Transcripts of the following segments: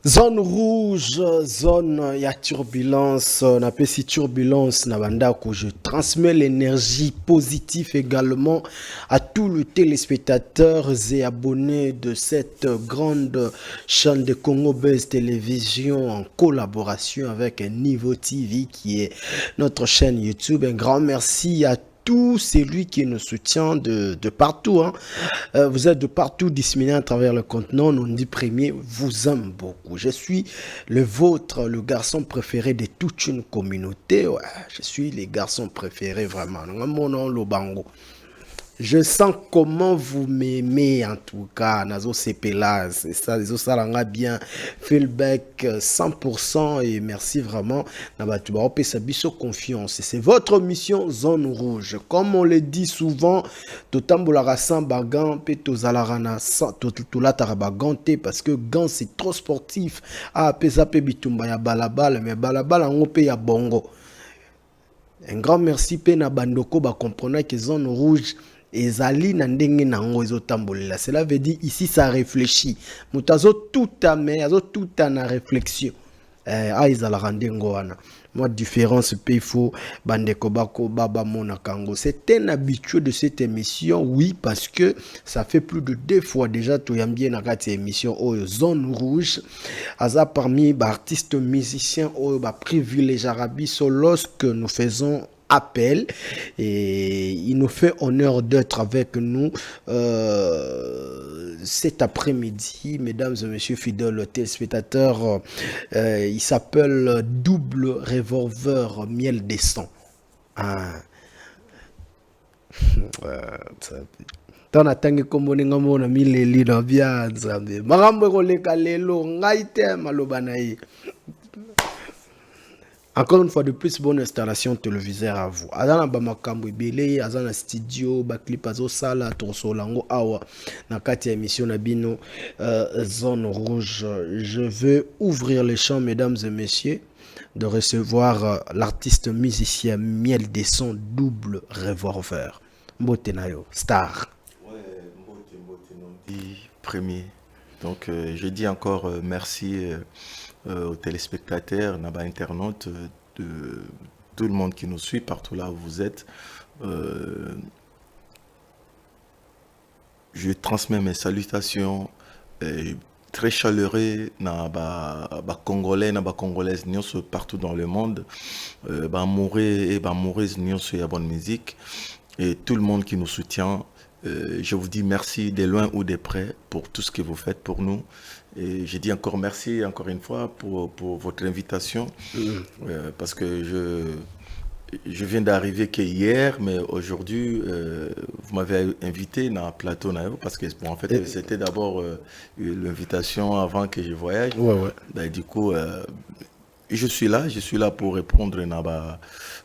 Zone rouge, zone, il y a turbulence, on appelle si turbulence, Nabandako. Je transmets l'énergie positive également à tous les téléspectateurs et abonnés de cette grande chaîne de Congo Buzz Télévision en collaboration avec Niveau TV qui est notre chaîne YouTube. Un grand merci à tout celui qui nous soutient de partout. Hein. Vous êtes de partout disséminés à travers le continent. On dit premier, vous aime beaucoup. Je suis le vôtre, le garçon préféré de toute une communauté. Ouais, je suis le garçon préféré vraiment. Mon nom, Lobango. Je sens comment vous m'aimez en tout cas. Nazo Sepela, c'est ça, Nazo Salanga bien. Feedback 100% et merci vraiment. Nabatuba Sabiso confiance. C'est votre mission Zone Rouge. Comme on le dit souvent, Totambolara sans bagan, Petozalarana sans Totulatarabagante parce que Gant c'est trop sportif. Ah, Pesape Bitumba ya balabala, mais balabala on paye ya bongo. Un grand merci pe na bandoko ba comprendre que Zone Rouge ezali na ndenge nango ezotambolela. Cela veut dire ici ça réfléchit. Mutazo tout à mais azo tout na réflexion. Ezala randengo wana. Moi différence pe il faut bandeko bako baba mona kango. C'est un habitué de cette émission, oui, parce que ça fait plus de 2 fois déjà to yambie na kati émission Oyo Zone Rouge. Aza parmi ba artistes musiciens Oyo ba privilège arabiso lorsque nous faisons appel et il nous fait honneur d'être avec nous cet après-midi, mesdames et messieurs fidèles téléspectateurs. Il s'appelle Double Revolver Miel des Sons. Ah. Tana tangi komboni ngamona mileli na bia nzambe magambo koleka lelo ngai te maloba na ye. Encore une fois de plus, bonne installation téléviseur à vous. Azana bamakambo ibele, azana studio, baklip azo sala, torso lango awa. Na kati émission na bino, Zone Rouge. Je veux ouvrir les champs, mesdames et messieurs, de recevoir l'artiste musicien Miel des Sons Double Revolver. Mbote nayo, star. Ouais, Mbote non dit premier. Donc je dis encore merci aux téléspectateurs, aux internautes, de tout le monde qui nous suit partout là où vous êtes. Je transmets mes salutations très chaleureuses aux Congolais, aux Congolaises partout dans le monde. Amoureux et amoureuses sur la bonne musique. Et tout le monde qui nous soutient. Je vous dis merci de loin ou de près pour tout ce que vous faites pour nous. Et je dis encore merci, encore une fois, pour votre invitation. Parce que je viens d'arriver qu'hier, mais aujourd'hui, vous m'avez invité dans le plateau. Parce que, bon, en fait, c'était d'abord l'invitation avant que je voyage. Ouais, ouais. Ben, du coup, je suis là pour répondre à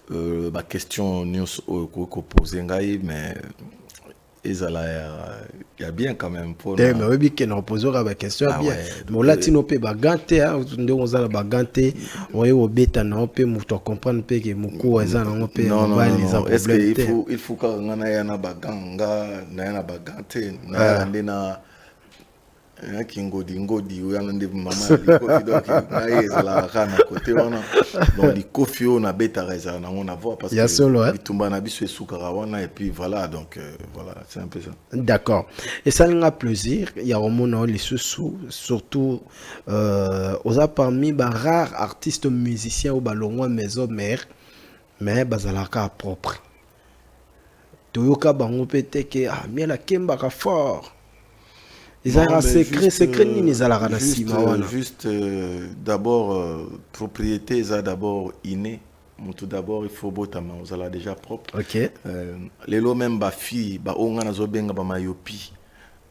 ma question que posée, mais il y a bien quand même pour mais oui que nous posons la question bien mais là tu n'as pas bagante nde on a bagante ouais au beta non peut nous comprendre pe que muko eza non peut non est-ce que il faut quand on a na baganga na bagante na ndena ngodi uyana nde mama likofi donc naeza la kana côté wana donc likofi na beta reza na on voit parce que bitumba na biso esukara wana et puis voilà donc voilà c'est un peu ça. D'accord. Et ça nous a plaisir il y a au monde les sous surtout aux parmi ba rares artistes musiciens ou balongwa maison mère mais bazalaka propre toyoka bango pete ke miela kemba ka fort. Juste d'abord propriété ça d'abord inné tout d'abord il faut botama vous allez déjà propre. OK. Les lots même ba fille ba onga na zo benga ba mayopi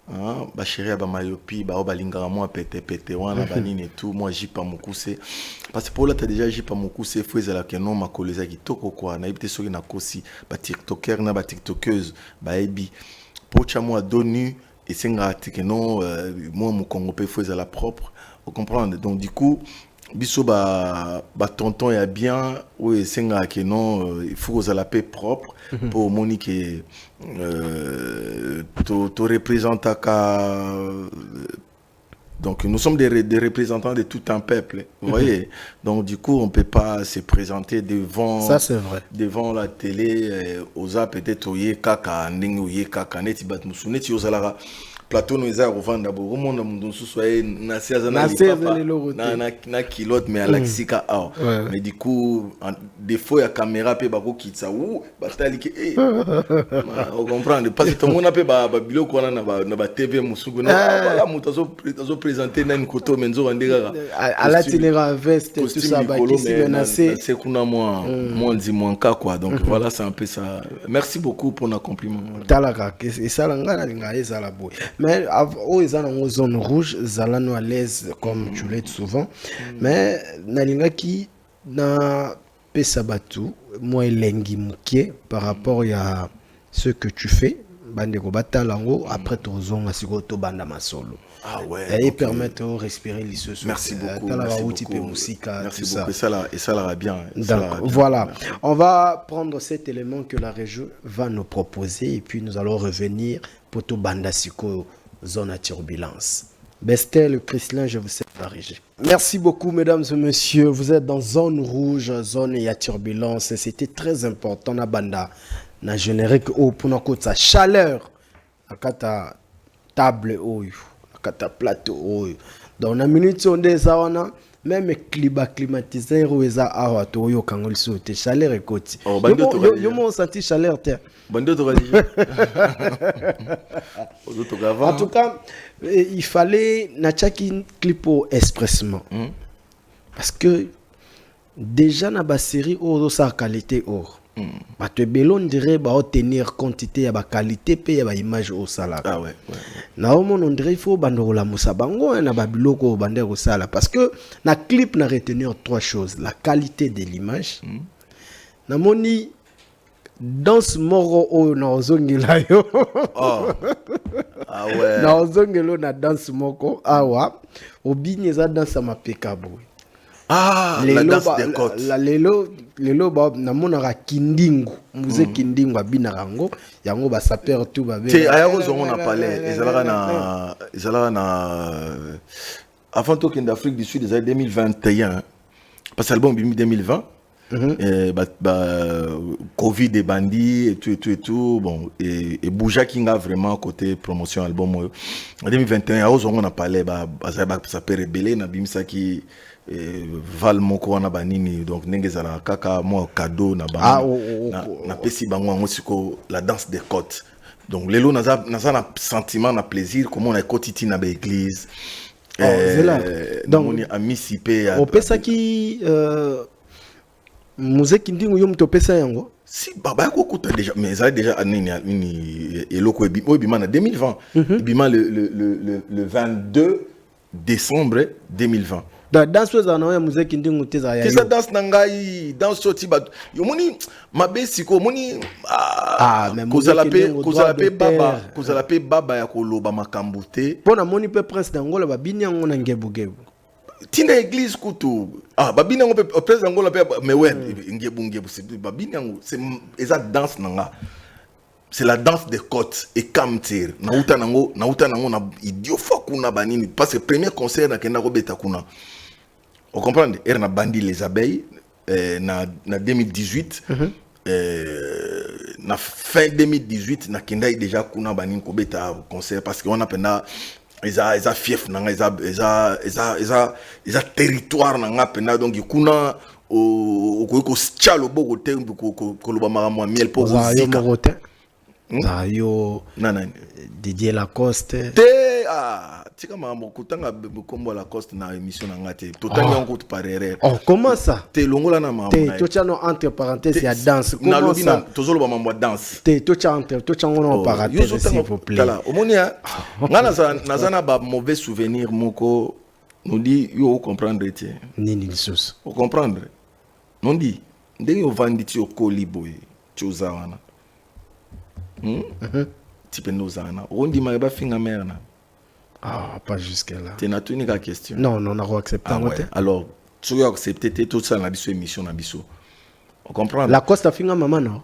ba chérie ba mayopi ba obalinga moi pété wana ba nini et tout moi jipa mukuse parce que pour là tu déjà jipa mukuse faut ezala que non ma koleza kitoko quoi na ibite soki na kosi ba tiktoker na ba tiktokeuse ba ebi pocha moi donu et c'est que non moi mon Congo peut faire la propre vous comprenez donc du coup biso ba tonton ya bien oui c'est que non il faut que la paix propre pour Monique to représenter ka Donc nous sommes des représentants de tout un peuple, vous voyez. Donc du coup, on ne peut pas se présenter devant, ça c'est vrai, devant la télé, oza peut-être oye kaka, ndenge oye kaka, neti bat musu, neti ozalara. Plateau nous a revendre d'abord. Au monde nous soyez na kilote mais à l'axika ah. Mais du coup des fois la caméra peut bako kitsa ou batali ke on comprend parce que tout le monde peut ba bilo ko na ba TV musugu na voilà muta zo présenter na nkoto menzo andega à la télé veste tout ça ba kisi menacé c'est kuna moi ndi monka quoi. Donc voilà, c'est un peu ça. Merci beaucoup pour nos compliments. Talaka et ça langa linga ezala boy. Mais ils sont en zone rouge, Zalano à l'aise comme tu l'as souvent. Mais Nalinga qui na pesabatu, moi elengi mukie par rapport à ce que tu fais. Bandeko batalango après ton à sigoto banda masolo. Ah ouais. Et permettre de respirer l'issue. Merci beaucoup. Merci beaucoup. Et ça l'ira bien. Voilà. On va prendre cet élément que la région va nous proposer et puis nous allons revenir pour tout banda siko zone à turbulence. Bestel, Chrislin, je vous salue la régie. Merci beaucoup, mesdames et messieurs. Vous êtes dans zone rouge, zone et à turbulence. C'était très important. Na banda, na générique au pour notre côté chaleur. Akata table au, akata plateau. Dans la minute on des awana. Même climatisé eza awa to yo kangol sote chaleur et côté. Yo mo senti chaleur terre. En tout cas, il fallait nachaki clipo expressement. Parce que déjà na ba série oro sa qualité or. Ba te belon dirait ba tenir quantité ya ba qualité pe ya ba image au sala. Ah ouais. Na o mon on dirait il faut bandola musabango na ba biloko bandero sala parce que na clip na retenir trois choses, la qualité de l'image. Na moni danse moro o na ozongela yo. Oh. Ah ouais. Na ozongelo na danse moko awa obinye za danse mapekabo. Ah, la danse des côtes. La lelo ba na monaka kindingu, muze kindingu abina rango, yango ba saper tout ba be. Te ayako zongo na palais, ezalaka na avant tout d'Afrique du Sud des années 2021. Parce que l'album 2020. Covid et bandits et tout bon et Bouja Kinga vraiment côté promotion album en 2021 on a parlé ça peut rebeller na bimisa qui val moko na banini donc nengezala kaka moi cadeau na ba na pesi bango ngosiko la danse des côtes donc lelo naza na sentiment na plaisir comment on a quotidien na ba église donc on a misipé au pesa qui musique ndingo yo mtopesa yango si baba ko kuta déjà mais ça déjà nini eloko ebima na 2020 ebima le 22 décembre 2020 dans ce zana ya musique ndingo teza ya yo danse nangai dans ce type yo moni mabesi ko moni kozala pe baba ya koloba makambo te pona moni pe prince d'Angola babini yango na ngebugebu tina église kutu babini yango pe prince d'Angola pe mais ouais ngebu c'est babini yango c'est eza danse nanga c'est la danse des côtes et kamtir nauta nango na idio fakuna banini parce que premier concert na kenda ko beta kuna on comprend na bandi les abeilles na 2018 na fin 2018 na kenda déjà kuna banini ko beta concert parce que on a pena eza fief nanga eza territoire nanga pena donc kuna ko chalo boko te ko loba mama miel po zika yo Didier Lacoste tika mambo kutanga kombo Lacoste na émission na ngate totali yango parere comment ça te longola na mambo te tochano entre parenthèses ya danse comment ça tozolo ba mambo danse te tochango na parenthèses s'il vous plaît kala omonia ngana nazana ba mauvais souvenir moko nous dit yo comprendre te nini lisusu o comprendre non dit ndenge ovanditi okoli boy chozawana tipendozana ondi ma finga merna pas jusque là tu n'as une question non on a accepté alors tu as accepté tout ça na biso émission na biso on comprend la costa finga maman non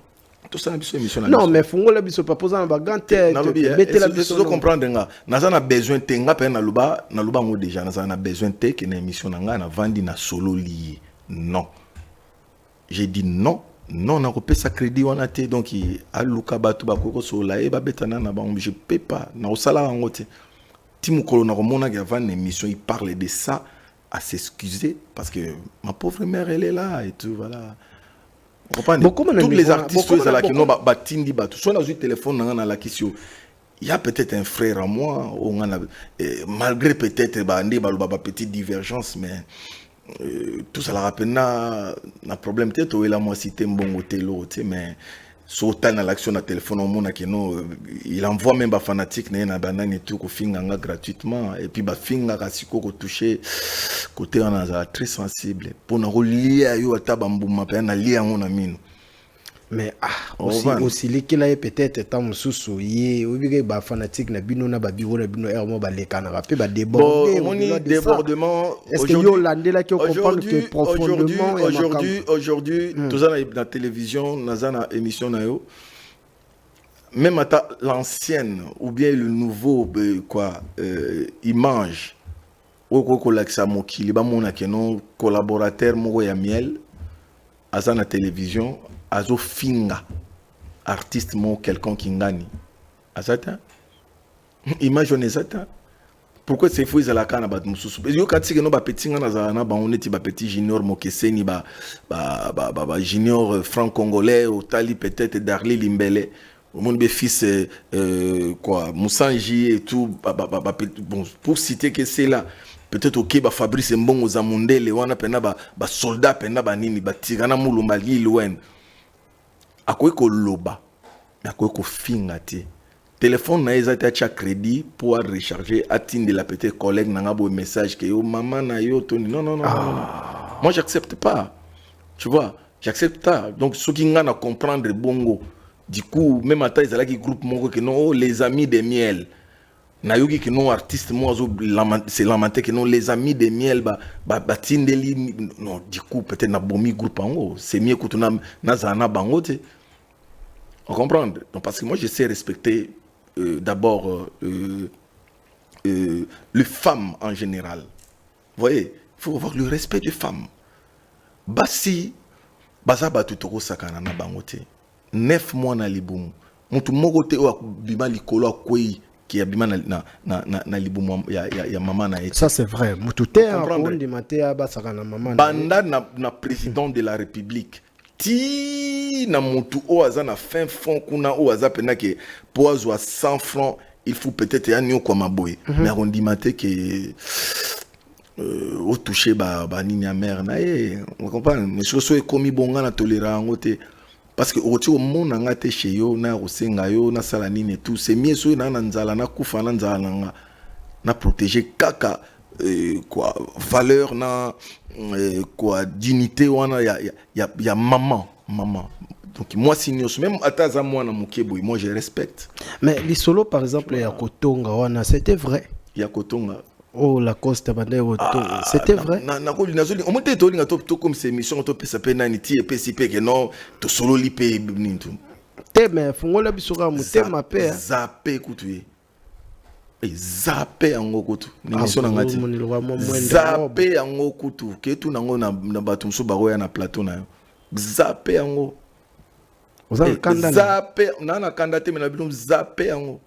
tout ça na biso émission na non mais fungola biso pas poser un bagant na lobi betela biso so comprendre nga naza na besoin te nga pe na luba ngo déjà naza na besoin te que na émission na nga na vandi na solo lié non j'ai dit non non na kopesa crédit wana te donc aluka batu ba koko sola e ba betana na ba je peux pas na osala ngo te timukolo na komona que avant l'émission il parle de ça à s'excuser parce que ma pauvre mère elle est là et tout voilà. Tous les artistes qui n'ont pas tindi batu soit dans un téléphone dans la question il y a peut-être un frère à moi malgré peut-être ba petite divergence mais tout ça la rappelle na problème peut-être ou la moi cité mbongo telo mais sautant dans l'action na téléphone au monde qui non il envoie même ba fanatique na banane et tout ko finga gratuitement et puis ba finga ka siko ko toucher côté on a très sensible pour na relier yo atabambuma pe na lier on na mino mais aussi likila et peut-être tant mususu yé obige ba fanatique na bino na ba biro na bino ermo ba lekana ba pe ba déborder débordement est-ce que yo landela qui comprendre que profondément aujourd'hui tout ça dans la télévision na na émission na yo même à l'ancienne ou bien le nouveau image ko laksa mokili ba mona que non collaborateur moko ya miel aza na télévision azo finga artiste mo quelqu'un qui ngani azata image on ezata pourquoi c'est fou izala kana bat mususu yo katike no ba petit ngana za na ba oneti ba petit junior mokeseni ba junior franc-congolais au tali peut-être Darli Limbele au monde be fils Moussanji et tout bon pour citer que c'est là peut-être OK ba Fabrice Mbongo za Mundele wana pena ba soldat pena ba nini ba tigana mulumba loin akoy ko loba akoy ko finga te téléphone na ezata cha crédit pour recharger atinde la petite collègue na ngabo message que yo maman na yo toni non moi j'accepte pas tu vois j'accepte pas donc ce qui ngana comprendre bongo du coup même à taille là qui groupe mongo que non les amis de miel na yoki que non artiste moi c'est lamenté que non les amis de miel ba tindeli non du coup peut-être na bomi groupe en haut c'est mieux que tu na zana bango te on comprend donc parce que moi je sais respecter d'abord les femmes en général vous voyez il faut avoir le respect des femmes basi baza batu toko sakana na bango te 9 mois na libumu mutu moko te o bima likolo akwei qui a bima na libumu ya mama na ça c'est vrai mutu te on dit maté ba sakana mama banda na président de la République ti na mutu o aza na fin fond kuna o aza pena ke poazo à 100 francs il faut peut-être ya nyo kwa maboy mais on dit maté que au toucher ba nini mère na on comprend mais so ekomi bonga na tolérant ngote parce que au monde nga te chez yo na rosenga yo na sala nini tout c'est mieux so na nzala na kufa na nzala na protéger kaka quoi valeur na quoi dignité wana ya maman donc moi signaux même ataza moi na mukebo moi je respecte mais les solos par exemple ya Kotonga wana c'était vrai ya Kotonga oh la coste bande c'était vrai on monte to linga to comme ces émissions to pesa pe nani ti pe si pe que non to solo li pe nintu te mais fungola bisura mutema pe zape kutuye zape yango kutu l'émission na ngati zape yango kutu ke tu nango na batu mso baro ya na plateau na yo zape yango zape na kanda te na bilum zape yango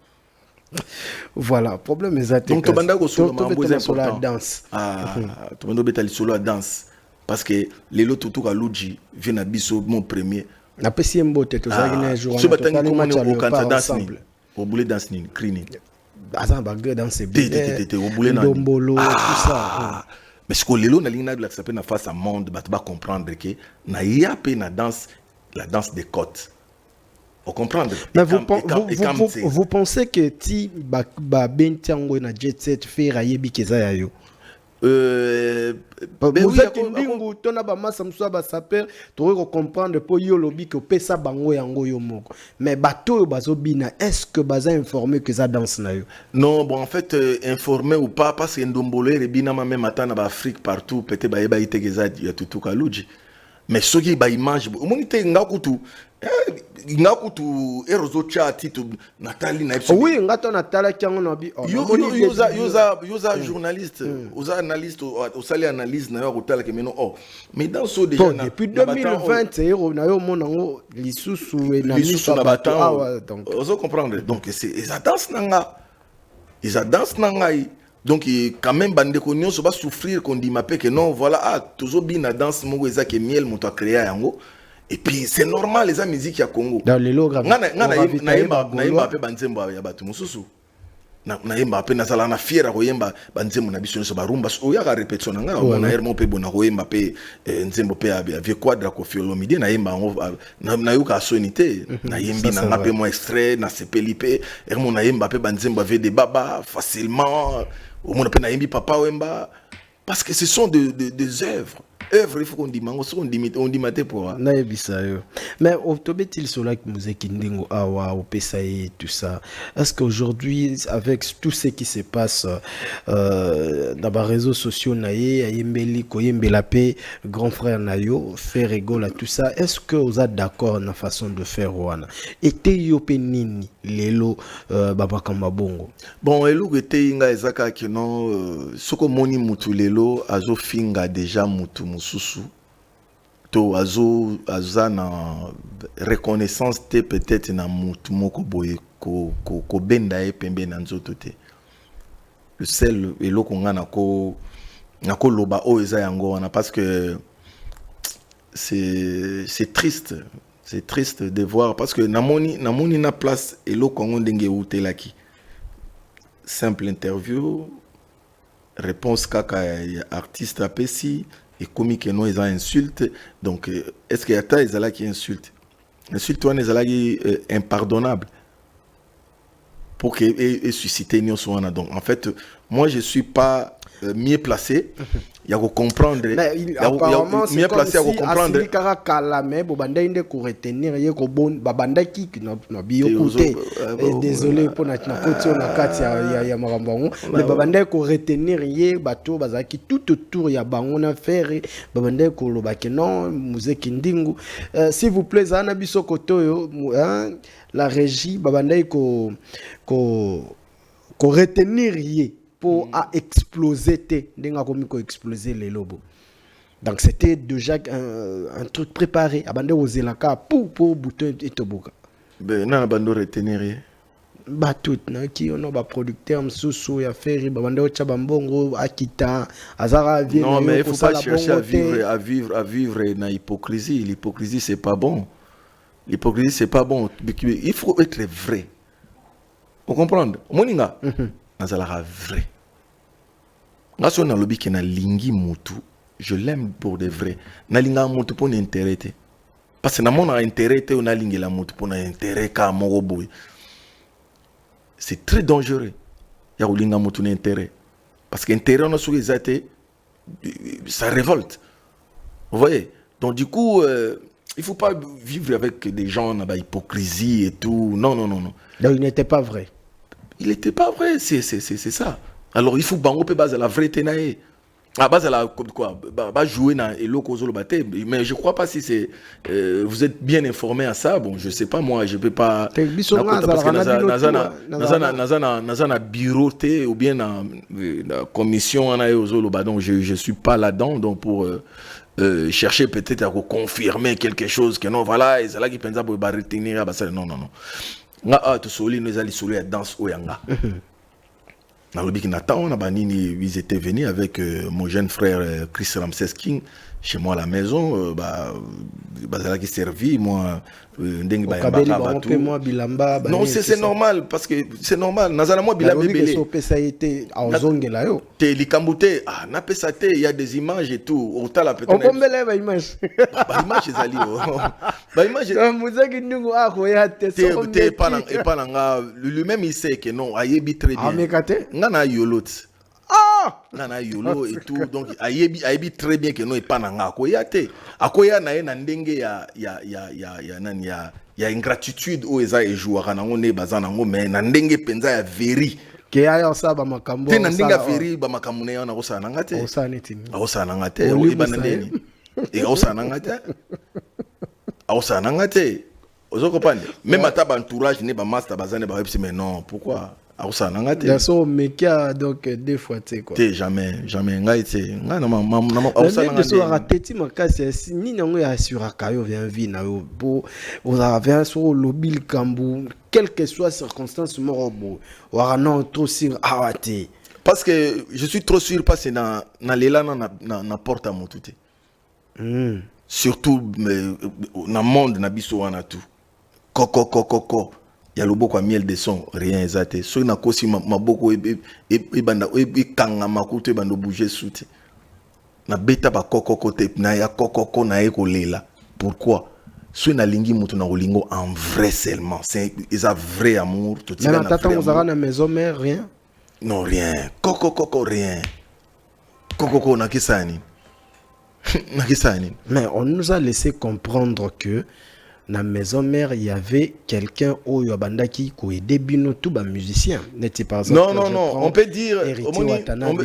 voilà problème exact donc to banda ko solo mambo solo la danse to banda betali solo la danse parce que lelo tutu ka luji vient na biso mon premier na pesi mbote to zaki na jour so batangi ko ni ko kanta danse ni au boule danse ni crini bazan bagre danse te au boule na dombolo tout ça mais ce que lelo na lina de la s'appelle na face à monde ba ba comprendre que na yape na danse la danse des côtes. On comprend. Mais vous pensez que ti ba bentiango na jet set fait rayebi keza yo vous êtes ndingu tona ba masa mso ba saper to comprendre po yo lobi que pesa bango yango yo moko mais bato bazo bina est-ce que baza informé que ça danse na yo non bon en fait informé ou pas parce que ndombolo rebina même atana ba Afrique partout peut-être ba yeba ite keza ya tutu kaluji mais ce qui ba image omonite ngakutu ngakutu erozo chat to Nathalie na oui ngato Nathalie kyango no bi yoza journaliste oza analyste au sali analyse na yo kotala ke meno mais dans ce déjà depuis 2020 na yo monango lisusu na miso na bato donc ozo comprendre donc c'est ça danse nanga donc quand même bande ko nyonso ba souffrir qu'on dit mapé que non voilà toujours bien na danse moko eza ke miel moto a créé yango et puis c'est normal les musique ya Congo dans les logs na yemba pe banzembo ya bato mususu na yemba pe nazala na fiera ko yemba banzembo na biso so barumba o ya ka répétition nga na hermo pe bona ko yemba pe nzembo pe ya vie quadra ko fiolomide na yemba na yuka sonité na yembi na ngape mo extrait na sepelipe hermo na yemba pe banzembo ave des baba facilement au monde pe na yembi papa wemba parce que ce sont des œuvres il faut qu'on dise, on dit maté pour na ebisayo mais autobetil sur la musique ndingo awa opesaye tout ça est-ce qu'aujourd'hui avec tout ce qui se passe dans les réseaux sociaux naye ayembeli koyembela pe grand frère nayo faire rigole tout ça est-ce que vous êtes d'accord na façon de faire wana était yo pe nini lelo baba kamba bongo bon elo était inga ezaka que non soko moni mutu lelo azo finga déjà mutu mususu to aza na reconnaissance te peut-être na mutu moko boye ko benda e pembe na nzoto te le seul eloko nga nako loba o eza yango wana parce que c'est triste de voir parce que namoni na place eloko ngo ndenge utelaki simple interview réponse kaka ya artiste apesi et comique non ils ont insulte donc est-ce qu'il y a ta ezala qui insulte wana ezala qui impardonnable pour que et susciter une wana donc en fait moi je suis pas mieux placé il y a comprendre mieux placé à comprendre asili kaka kala mais bobanda inde ko retenir ye ko bon babanda ki na bio côté désolé pour na koti na kati ya marambango mais babanda ko retenir ye bato bazaki tout autour ya bango na faire babanda ko lobaki non musique ndingu s'il vous plaît za na biso koto la régie babanda ko retenir ye pour à exploser exploser les lobos. Donc c'était déjà un truc préparé abandé aux elaka pour bouton et toboka. Ben na bando retenir. Ba tout na ki ono ba producteur msusu ya ferry babande o chabambongo akita azara vie. Non mais il faut pas chercher à vivre na hypocrisie, l'hypocrisie c'est pas bon. L'hypocrisie c'est pas bon, il faut être vrai. Vous comprenez? Moninga. Nazala vrai. Naso na lobi ke na lingi mutu, je l'aime pour de vrai. Na linga mutu pour n'intérêt. Parce que na mon intérêt ou na lingi la mutu pour n'intérêt ka moroboy. C'est très dangereux. Ya linga mutu n'intérêt. Parce que intérêt na souki zate ça révolte. Vous voyez? Donc du coup il faut pas vivre avec des gens na ba hypocrisie et tout. Non. Donc il n'était pas vrai. Il n'était pas vrai, c'est ça. Alors il faut bango pe base la vraie tenaye. À base la quoi ba jouer na elo kozolo baté mais je crois pas si c'est vous êtes bien informé à ça bon je sais pas moi je peux pas parce que nazana bureau ou bien na commission ana ozolo ba donc je suis pas là-dedans donc pour chercher peut-être à confirmer quelque chose que non voilà et c'est là qui pensa pour ba retenir ba ça non nga to soli nous allons soli à danse oyanga na lobi ki natan na banini ils étaient venus avec mon jeune frère Chris Ramses King chez moi à la maison bazala qui servi moi ndenge ba bilamba non c'est normal parce que c'est normal nazala moi bilamba belé so pesa été azongela yo te likambute na pesa te il y a des images et tout otala peut-être on kombele ba image ba image ezali ba image muzaki ndungu ako ya te so te pas nga lui-même il sait que non ayebi très bien amekate ngana yolot nana yolo et tout donc ayebi très bien que non pas nanga akoya te akoya na ye na ndenge ya ingratitude o eza ejouera nango ne bazana ngo mais na ndenge penza ya veri ke ya osaba makambo te na ndenge ya veri ba makambo ne yana osana ngate osana tini osana ngate o ibana ndeni Et aosananga te. Aosananga te. Vous comprenez? Même à ta entourage, ne ba master bazane ba web mais non, pourquoi? Aosananga te. Dans son méca donc deux fois tu sais quoi. Te jamais ngai te. Ngai na aosananga te. So rateti makasi ni nango ya suraka yo vient vie na yo bo vous avez sur lobby kambu quelle que soit circonstance morobo. Wa non trop sur awate. Parce que je suis trop sûr parce que dans l'élan na porte à mon tout. Surtout dans le monde na biso wana tout. Koko. Il y a le beaucoup miel de son rien exacté. So na kosi maboko e banda e kanga makuto e bando bouger soute. Na beta ba koko te na ya koko na e kolela. Pourquoi? So na lingi mutu na olingo en vrai seulement. C'est un vrai amour tout ça. Mais tata vous avez na maison mère rien? Non, rien. Coco, rien. Coco, nakisani. Nakisani. Mais on nous a laissé comprendre que dans la maison mère, il y avait quelqu'un au Yabanda qui aidait bino tout bas musicien. N'était pas non. On peut dire,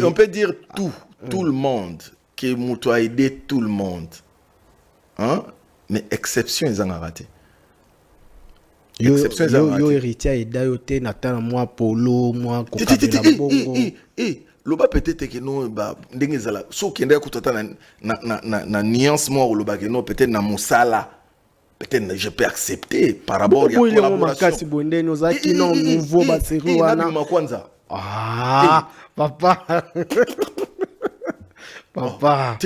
on peut dire tout le monde qui a aidé tout le monde. Hein? Mais exception, ils en ont raté. Yo héritier et dayote natana moi polo moi kokabela bongo loba peut-être que non ba ndenge zala so kende kutata na nuance moi loba que non peut-être na musala peut-être je peux accepter par rapport à collaboration makasi bondeni ozaki non nouveau ba série wana kwanza papa papa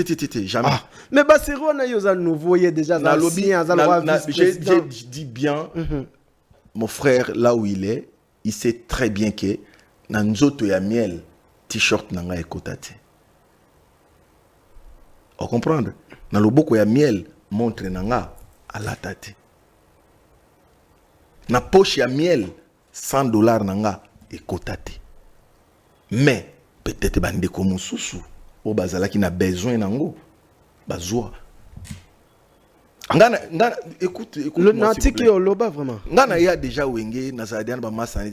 jamais mais ba série wana yo za nouveau y déjà na lobby je dis bien mon frère, là où il sait très bien que dans nzoto ya miel, t-shirt nanga ekotate. Vous comprenez? Dans le boko ya miel, montre nanga à la tate. Na poche ya miel, $100 nanga ekotate. Mais, peut-être bande comme susu, ou bazala qui n'a besoin nango, bazwa. Écoute, le natique est au loba vraiment. Ngana ya déjà wenge na sadian ba massa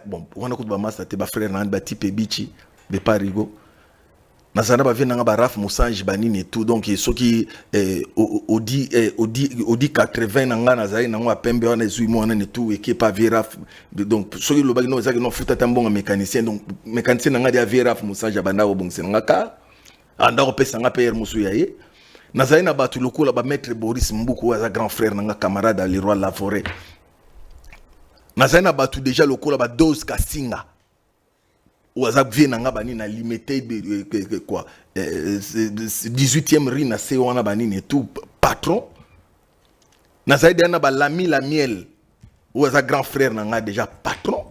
bon on a ba massa te ba frère na ba type bichi be parigo na sana ba vina ba raf musanji banini et tout donc ceux qui odi 80 na ngana zai na ngwa pembe wana ezui mo na tout et qui pas viraf donc ceux qui loba no zaki no futa tambonga mécanicien donc mécanicien na ngadi ya viraf musanji banda o bongse ngaka anda ko pesa nga père musu yaye Nazali na batu lokola ba maître Boris Mbuku wa grand frère nanga camarade le roi la forêt. Nazali na batu déjà lokola ba dose Kasinga. Waza vie nanga bani na limité quoi 18e rue na se wana bani et tout patron. Nazali na ba lami la miel. Waza grand frère nanga déjà patron.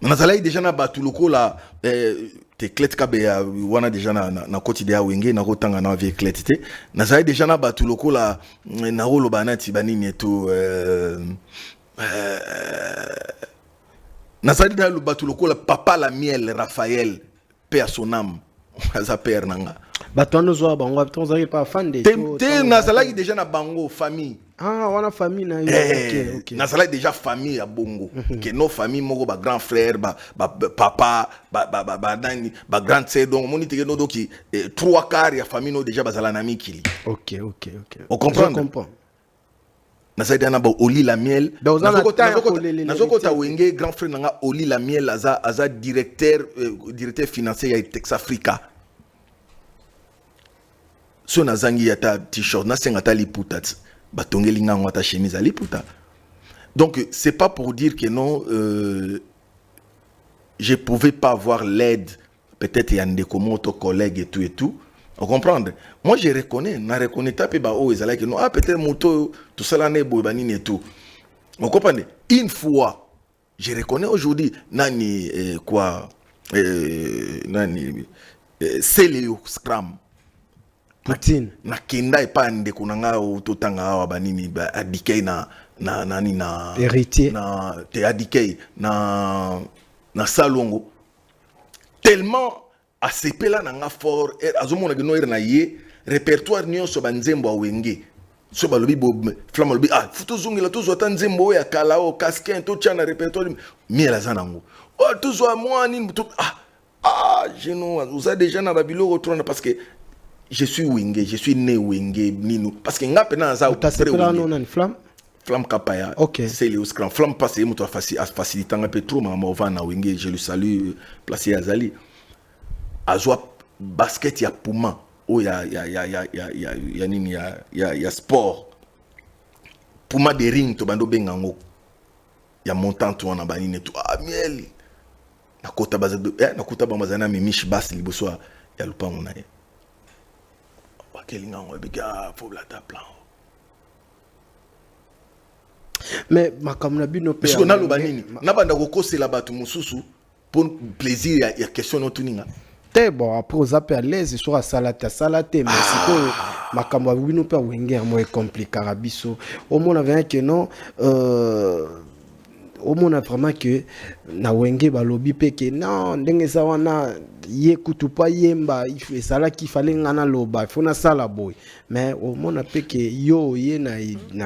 Nazali déjà na batu lokola te clete kabe ya wana déjà na quotidien wenge na kotanga na vie clete te nazali déjà na batu lokola na rolo banati banini et tout nazali na batu lokola papa la miel Raphaël père son âme aza père nanga batu wana zo bango tonzali pas fan de te nazali déjà na bango famille wana famille na yo OK nazali déjà famille ya bongo que nos famille moko ba grand frère ba papa ba nani ba grande sœur donc moni te no doki 3/4 ya famille no déjà bazala na mikili OK on comprend nazali na ba oli la miel nazoko ta wenge grand frère nanga oli la miel aza directeur financier ya Tex Africa so nazangi ya ta t-shirt na senga ta liputa batongeli nga ngata chemise à liputa. Donc c'est pas pour dire que non je pouvais pas avoir l'aide peut-être yande comme autre collègue et tout on comprendre moi je reconnais na reconnais taper ba o ezala que non peut-être moto tout ça là ne boy banini et tout on comprendre une fois je reconnais aujourd'hui nani nani c'est le scrum Poutine na kenda epa ndeko nanga ototanga awa banini ba adikei na nani na héritier na te adikei na salongo tellement asepela nanga fort azomona que no na ye répertoire nyonso banzembo awenge so balobi bo flama lobi futo zongela tozo ta nzembo ya kala o casquin to tchana répertoire mi la zanango tozo moi ni je nous vous a déjà na babilo retourner parce que je suis wingé, je suis né wingé nino parce que nga pena za tu as là non une flamme Flamme Kapaya, ok c'est le Oscar. Flamme passe, il m'a facilité un peu trop, mais on va na wingé, je le salue, placé Azali. Azwa basket ya Puma, oh ya nini ya sport. Puma de ring to bando bengango. Ya montant to na banine to miel. Na kota bazado na kota bamazana mimish bas liboso ya lupango na ye. Bakelinga ngo biga faut la ta plan. mais makamna bino pe parce que na loba nini na banda kokosela bato mususu pour plaisir ya question no tuninga te bon après aux appels à l'aise sur la salate mais c'est que makambo bino pe wenge mo compliqué biso au moins avait que non au moins vraiment que na wenge balobi pe que non ndenge ça wana ye kutu pa yemba il fait ça là qu'il fallait ngana loba il faut na sala boy mais au moins pe que yo ye na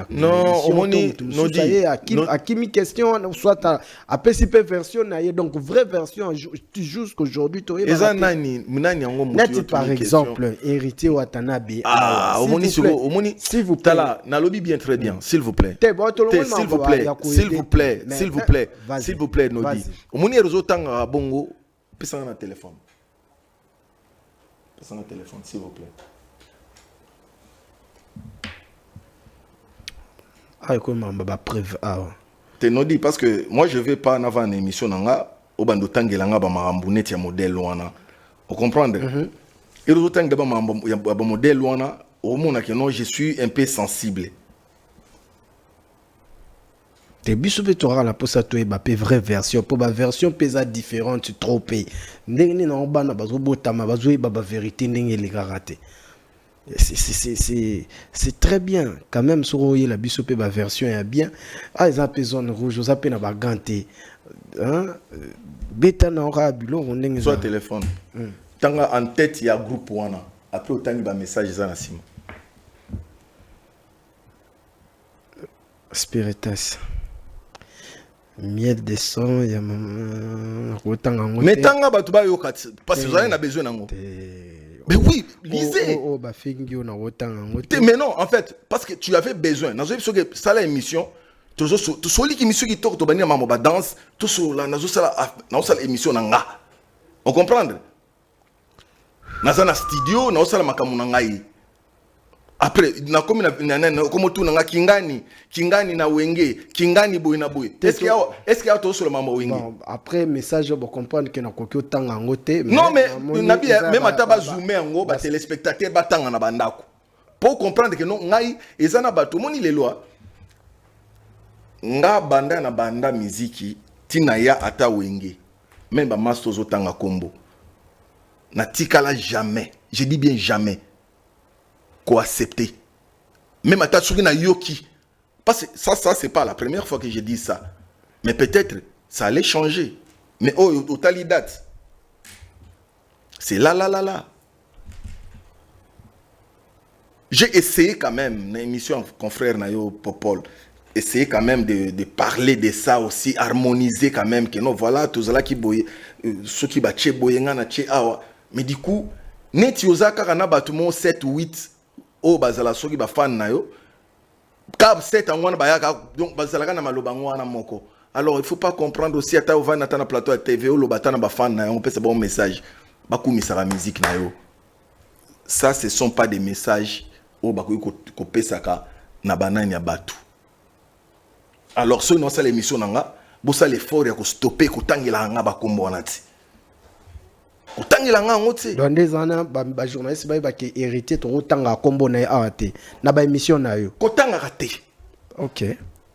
non au moins no dit à qui mi question soit à PCP version na ye donc vraie version jusqu'aujourd'hui to ye eza nani yango mutu par exemple héritier Watanabe au moins s'il vous plaît tala na lobi bien très bien s'il vous plaît s'il vous plaît Nodi au moins rezo tanga bongo pesa na téléphone s'il vous plaît. Ah, comment bah preuve te Nodi parce que moi je vais pas en avant une émission nanga au bando tangelanga ba marambu net ya modèle wana vous comprendre et rezo tanga ba marambu ya ba modèle wana au mona que non je suis un peu sensible. Te biso pe tora la posa to e ba pe vraie version pour ba version pesa différente trop pe ndenge na bana bazo botama bazo e ba vérité ndenge le karaté c'est très bien quand même sur la biso pe ba version ya bien ah ils appellent zone rouge ils appellent na ba ganté hein beta na ora bilo ndenge soit téléphone tanga en tête ya groupe wana après autant ba message za na sima Spiritas miel de sang ya mais tanga batu ba yo parce que vous avez besoin nango mais oui lisez ba fingi na wotanga mais non en fait parce que tu avais besoin nazo biso que ça la émission to soli ki mission ki tok to bani mambo ba danse to so la nazo sala émission nanga on comprendre naza na studio na osala makamu na ngai après na komi na comme tout na kingani na wenge kingani boy na boy est-ce qu'il y a tout sur le maman wenge bon après message pour comprendre que na kokyo tanga ngote non mais nabi même ataba zoomer ngo ba téléspectateur ba tanga na bandako pour comprendre que non ngai ezana bato moni lelo nga banda na banda muziki tina ya ata wenge même ba master zo tanga kombo na tikala jamais je dis bien jamais quoi accepter même à Tatsuki na yoki parce que ça c'est pas la première fois que je dis ça mais peut-être ça allait changer mais au tali date c'est là j'ai essayé quand même dans l'émission confrère Nayo Popol essayer quand même de parler de ça aussi harmoniser quand même que non voilà tous là qui boye ceux qui batche boyenga na che awa mais du coup neti ozaka kana batumo 7 ou 8 o bazala soki ba fan na yo ka 7 angwana bayaka donc bazala kana maloba ngwana moko alors il faut pas comprendre aussi ata ova na tana plateau ya TV o lobata na ba fan na yo pesa bon message ba kumisa la musique na yo ça ce sont pas des messages o ba ko pesa ka na banani ya batu alors so non ça l'émission nanga bo ça l'effort ya ko stopper ko tangela nga ba kombo wana ti utangila ngango te dans des années ba journaliste ba ke héritier to utanga kombo na ate na ba émission na yo kotanga raté OK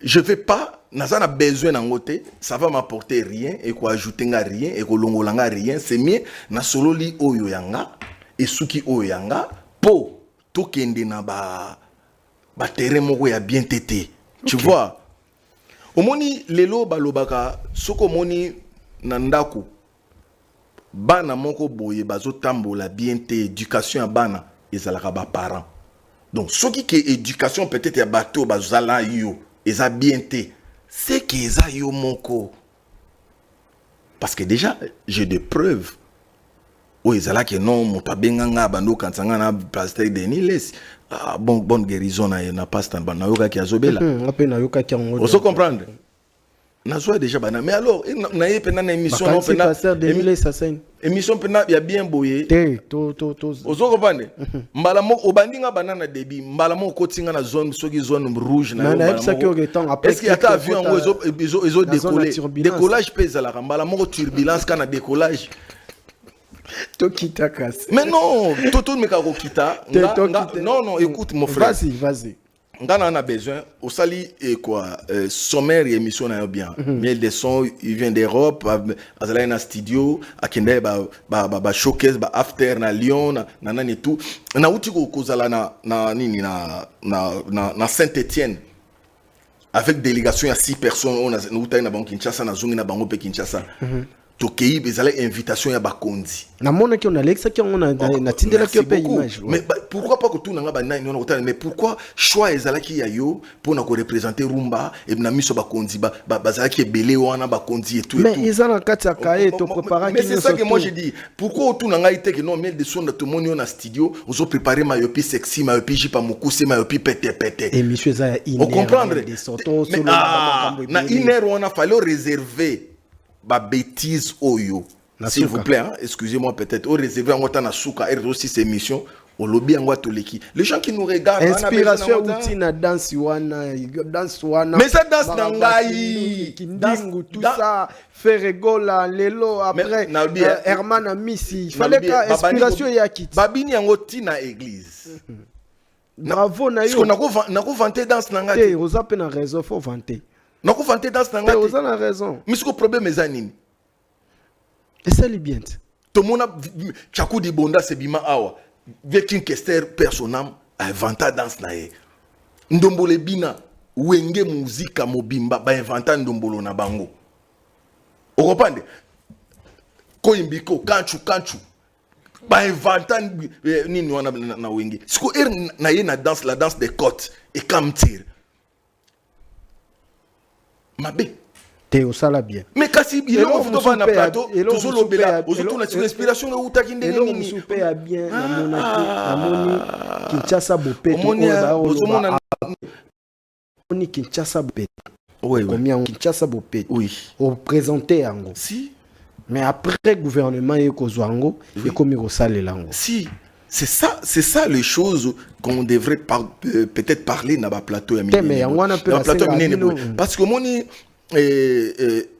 je vais pas nazana besoin nango te ça va m'apporter rien et quoi ajouter nga rien et ko longolanga rien c'est mieux na solo li oyo yanga et suki oyo yanga po to kende na ba terrain moko ya bien tété tu vois omoni lelo balobaka soko moni na ndako bana moko boye bazo tambola bien te éducation ya bana ezalaka ba parents donc soki ke éducation peut-être ya bato bazala yo eza bien te c'est que eza yo moko parce que déjà j'ai des preuves o ezala ke non moto abenganga bando kansanga na pasteur Denis laisse bonne guérison na pasteur na yoka ki azobela ape na yoka ki ngo on comprendre na zo déjà bana mais alors na ye pena na émission non pena pasteur Denis laisse ça émission pena ya bien boyé to ozo comprendre mbala mo obandinga banana débit mbala mo kotinga na zone soki zone rouge na est-ce qu'il y a ta vu en ezo décollage pèse la mbala mo turbulence kana décollage mais non toto me kako kita non écoute mon frère vas-y Ngana a besoin au sali et quoi sommaire et émission na bien mais des sons il vient d'Europe azala na studio akende ba showcase ba after na Lyon na nani tout na uti ko kozala na nini na Saint-Étienne avec délégation à 6 personnes on a uta na banque Kinshasa na zungi na bango pe Kinshasa tokei bezala invitation ya bakonzi na mona ki on Alexa ki on na tindela ki pe image mais pourquoi pas que tout nanga ba nani on mais pourquoi choix ezala ki ya yo pour na ko représenter rumba et na miso bakonzi bazala ki ebele wana bakonzi et tout mais ezala kati ya kae to préparer mais c'est ça que moi je dis pourquoi tout nanga ite que non mais de son de tout monde na studio ozo préparer mayopi sexy mayopi jipa mukuse mayopi pete et monsieur za on comprendre na une heure on a fallu réserver ba bêtise oyo s'il vous plaît hein? Excusez-moi peut-être au réserver en temps na souka et aussi ces émissions au lobby en watoleki les gens qui nous regardent inspiration outil na danse wana mais ça danse nangai kindingu tout ça Ferregola lelo après Herman Amisi il fallait que inspiration ya kit babini yango tina église bravo na yo na ko vanter danse nangai oza pe na raison faut vanter na ko vanter danse nangai vous avez raison mais ce que problème est nini et ça li bien tout monde chaku di bonda se bima awa avec une question personnelle inventa danse na ye ndombole bina wenge muzika mobimba ba inventa ndombolo na bango o comprendre ko imbiko kanchu ba inventa nini wana na wenge siko na ye na danse la danse des côtes et kamtir mabe te osala bien mais kasi il est faut pas na plateau toujours lobela aujourd'hui na inspiration na utaki ndenge nini super ya bien na moni Kinshasa bopete moni Kinshasa bopete oui combien Kinshasa bopete oui au présenter yango si mais après gouvernement yeko zwango et comme kosalela yango si c'est ça les choses qu'on devrait peut-être parler dans le plateau ya parce que moni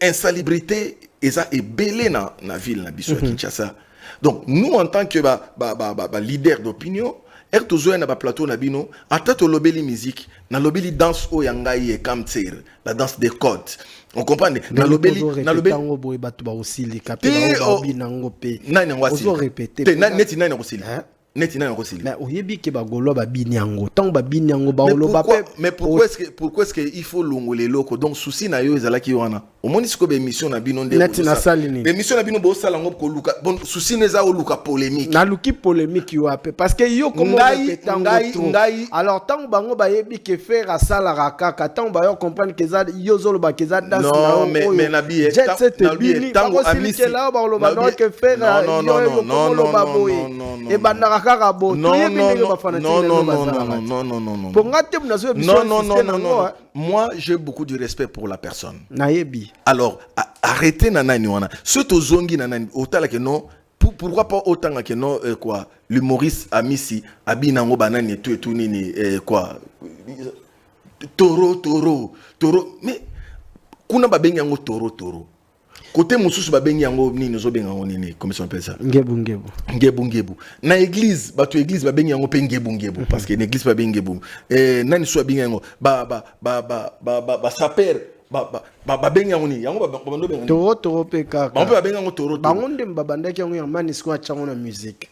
insalubrité eza ebele na ville na biso Kinshasa donc nous en tant que leader d'opinion ertozo na ba plateau na bino atata lobeli musique na lobeli danse o yangai e kamtsir la danse des codes on comprend na lobeli tango boy batu ba osili kapela ba binango pe nani ngwasi ozo répéter neti nani ngosili neti nani ngosili mais oyebi ke ba golo ba binyango tango ba binyango ba oloba pe mais pourquoi est-ce que il faut longoler loko donc souci na yo ezalaki wana omoni siko be émission na bino ndeko neti na salini émission na bino bo sala ngo ko luka bon souci neza o luka polémique na luki polémique yo ape parce que yo comment répéter ngai alors tango bango ba yebi ke faire sala rakaka tango ba yo comprendre que ça yo zolo ba ke ça danse non mais na bi tango amisi là ba oloba no ke faire non et bandaka kaka bo to yebi ndenge ba fanatique non pour ngate mna zo non moi j'ai beaucoup de respect pour la personne na yebi alors arrêtez nanani wana surtout zongi nanani otala que non pourquoi pas autant que non quoi l'humoriste Amisi abinango banani et tout nini quoi toro mais kuna babengi yango toro côté mususu babengi yango nini zo benga ngo nini comment ça appelle ça ngebu na église bato église babengi yango pe ngebu parce que l'église babengi ngebu nani so babengi yango ba saper babengi yango ni yango bando benga toro pe kaka ba babengi yango toro bango ndem babandaki yango yamani siko achango na musique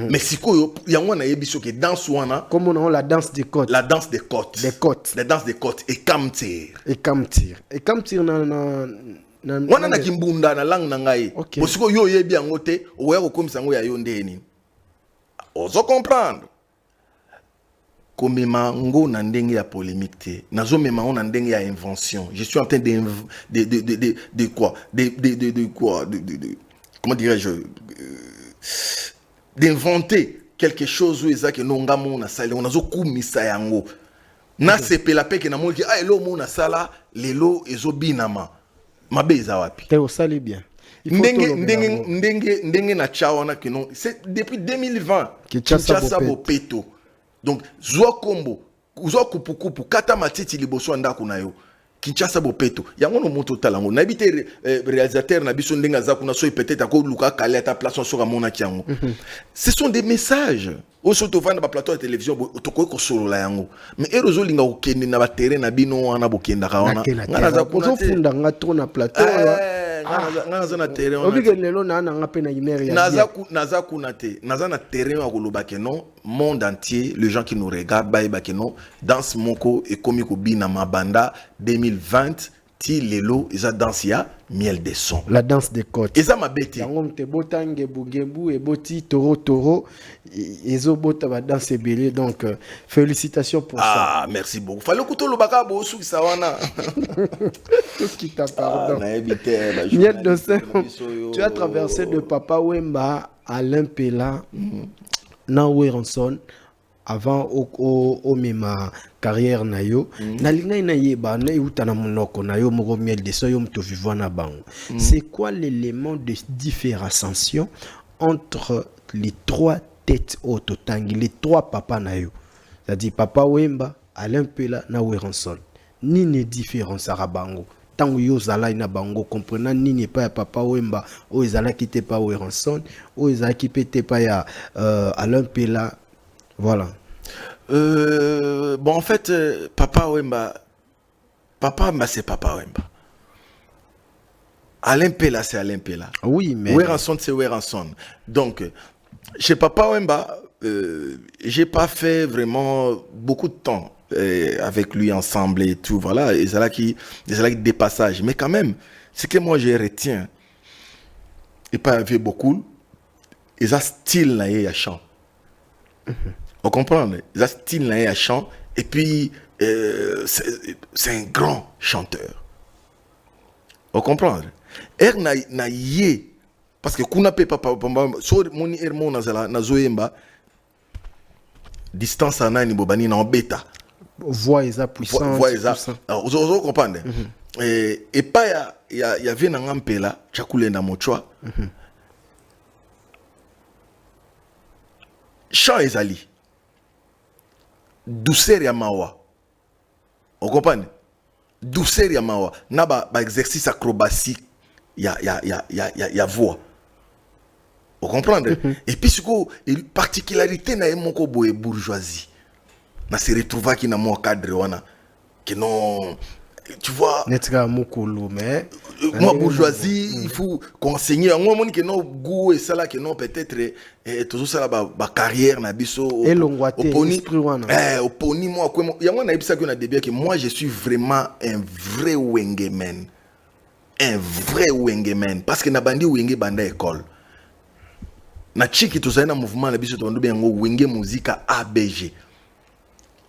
mais sikoyo yango na yebiso ke danse wana comme on la danse des côtes la danse des côtes la danse des côtes et kamtir na wana na kimbunda na langue na ngai bosiko yo yebi yango te oya ko komisa yango ya yo ndeni ozo comprendre komema ngo na ndenge ya polémique te nazo mema ngo na ndenge ya invention je suis en train de quoi comment dirais-je d'inventer quelque chose où ezaki nonga mona sala on azo kumisa yango na sepela pe ke na molki ah elo mona sala lelo ezobinama mabe eza wapi te osali bien ndenge na chawana que non c'est depuis 2020 Kinshasa Bopeto donc zwa kombo zwa kupukupu kata matiti liboso ndako na yo Kinshasa Bopeto yango no moto talango na bité réalisateur na biso ndenga za kuna so peut-être ko luka kale ata place sur mona kiango ce sont des messages au surtout vendre ba plateau de télévision to ko solo la yango mais erozo linga ko kende na ba terrain na bino wana bokenda ka wana ngana za kuna funda ngato na plateau ngana za na terrain obike lelo na nga pe na imeri ya naza kuna te naza na terrain wa koloba ke non monde entier les gens qui nous regardent ba ke non danse moko et komi ko bina mabanda 2020 ti lelo eza danse ya miel des sons la danse des côtes eza mabeti yango mte botange bugembu et boti toro ezo bota ba danse belé donc félicitations pour ça merci beaucoup fallait que to lobaka bo su sawana tout ce qui t'a pardon miel des sons tu as traversé de Papa Wemba à Limpela na Weranson avant au mema carrière na yo na linga na yeba na utana monoko na yo moko miel de soyo mto vivant na bango c'est quoi l'élément de différenciation entre les trois têtes au totangi les trois papas na yo c'est-à-dire Papa Wemba Alain Pela na Weranson nini différence à bango tango yo zala na bango comprenant nini pas ya Papa Wemba o ezala kité pas Weranson o ezala kité pas ya Alain Pela voilà. Bon, en fait, Papa Wemba, c'est Papa Wemba. Alain Pela, c'est Alain Pela. Oui, mais. Weranson, c'est Weranson. Donc, chez Papa Wemba, j'ai pas fait vraiment beaucoup de temps avec lui ensemble et tout. Voilà, et c'est là qui des passages. Mais quand même, ce que moi je retiens, et pas avec beaucoup, ils ont style là et chant. On comprend, il a style là, chant et puis c'est un grand chanteur. On comprend. Na yé parce que kuna pe papa so moni hermo na zala na zoemba distance ana ni bobani na beta voix eza puissance voix eza vous comprenez et pas ya vient na ngampela chakule na mochwa chant ezali douceur ya mawa. On comprend? Douceur ya mawa. Na ba exercice acrobatique ya voix. On comprend? Et puis ce que particularité na moko boye bourgeoisie. Na se retrouva ki na mo cadre wana que non tu vois netka mokolo mais moi bourgeoisie il faut qu'enseigner moi moni que non goût et ça là que non peut-être tout ça là ba carrière na biso oponi oponi moi quoi ya moi na ibisa que na début que moi je suis vraiment un vrai wengeman parce que na bandi wenge banda école na chiki tout ça na mouvement na biso to ndo bien wenge musique ABG.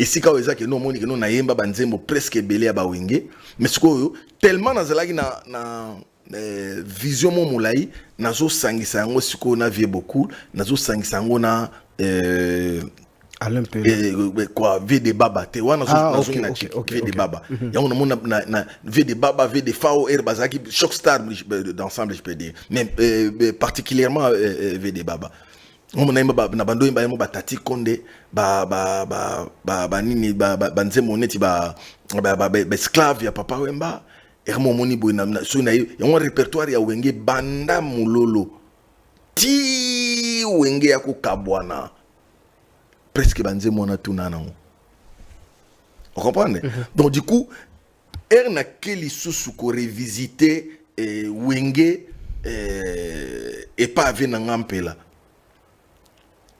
Et si quand que non moni que non na yemba banzembo presque belé ya ba wenge mais ce que tellement na zalaki na vision mo mulai nazo sangisa yango siko na vie beaucoup nazo sangisa yango na Alain Pela quoi vie de baba te wana nazo na vie de baba yango na mona na vie de baba vie de fao er bazaki shock star d'ensemble je peux dire mais particulièrement vie de baba on na na bando imba mo batati konde ba nini ba nzemo neti ba esclave ya Papa Wemba ermo moni boy na so na yon répertoire ya wenge banda mulolo ti wenge ya ko kabwana presque banzemo na tunana on comprend donc du coup na keli susu ko revisiter wenge et pas avec na ngampela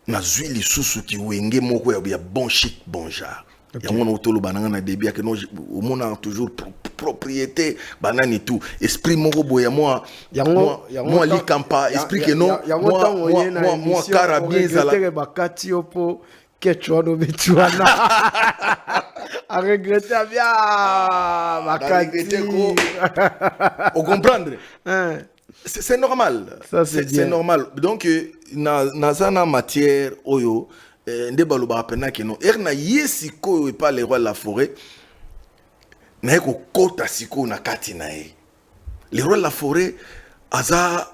na zui li susu ki wenge moko ya bon chic bon genre yango na otolo bananga na début que non au monde a toujours propriété banani tout esprit moko boya moi li kampa esprit que non moi carabien zala bakati opo ketcho no betuana a regretter bien bakati au comprendre C'est normal. Ça, c'est normal. Donc, na matière, oyo, nde baloba pena que non. Erna yesiko et pas les rois de la forêt. Na eko kota siko na kati na e. Les rois de la forêt, aza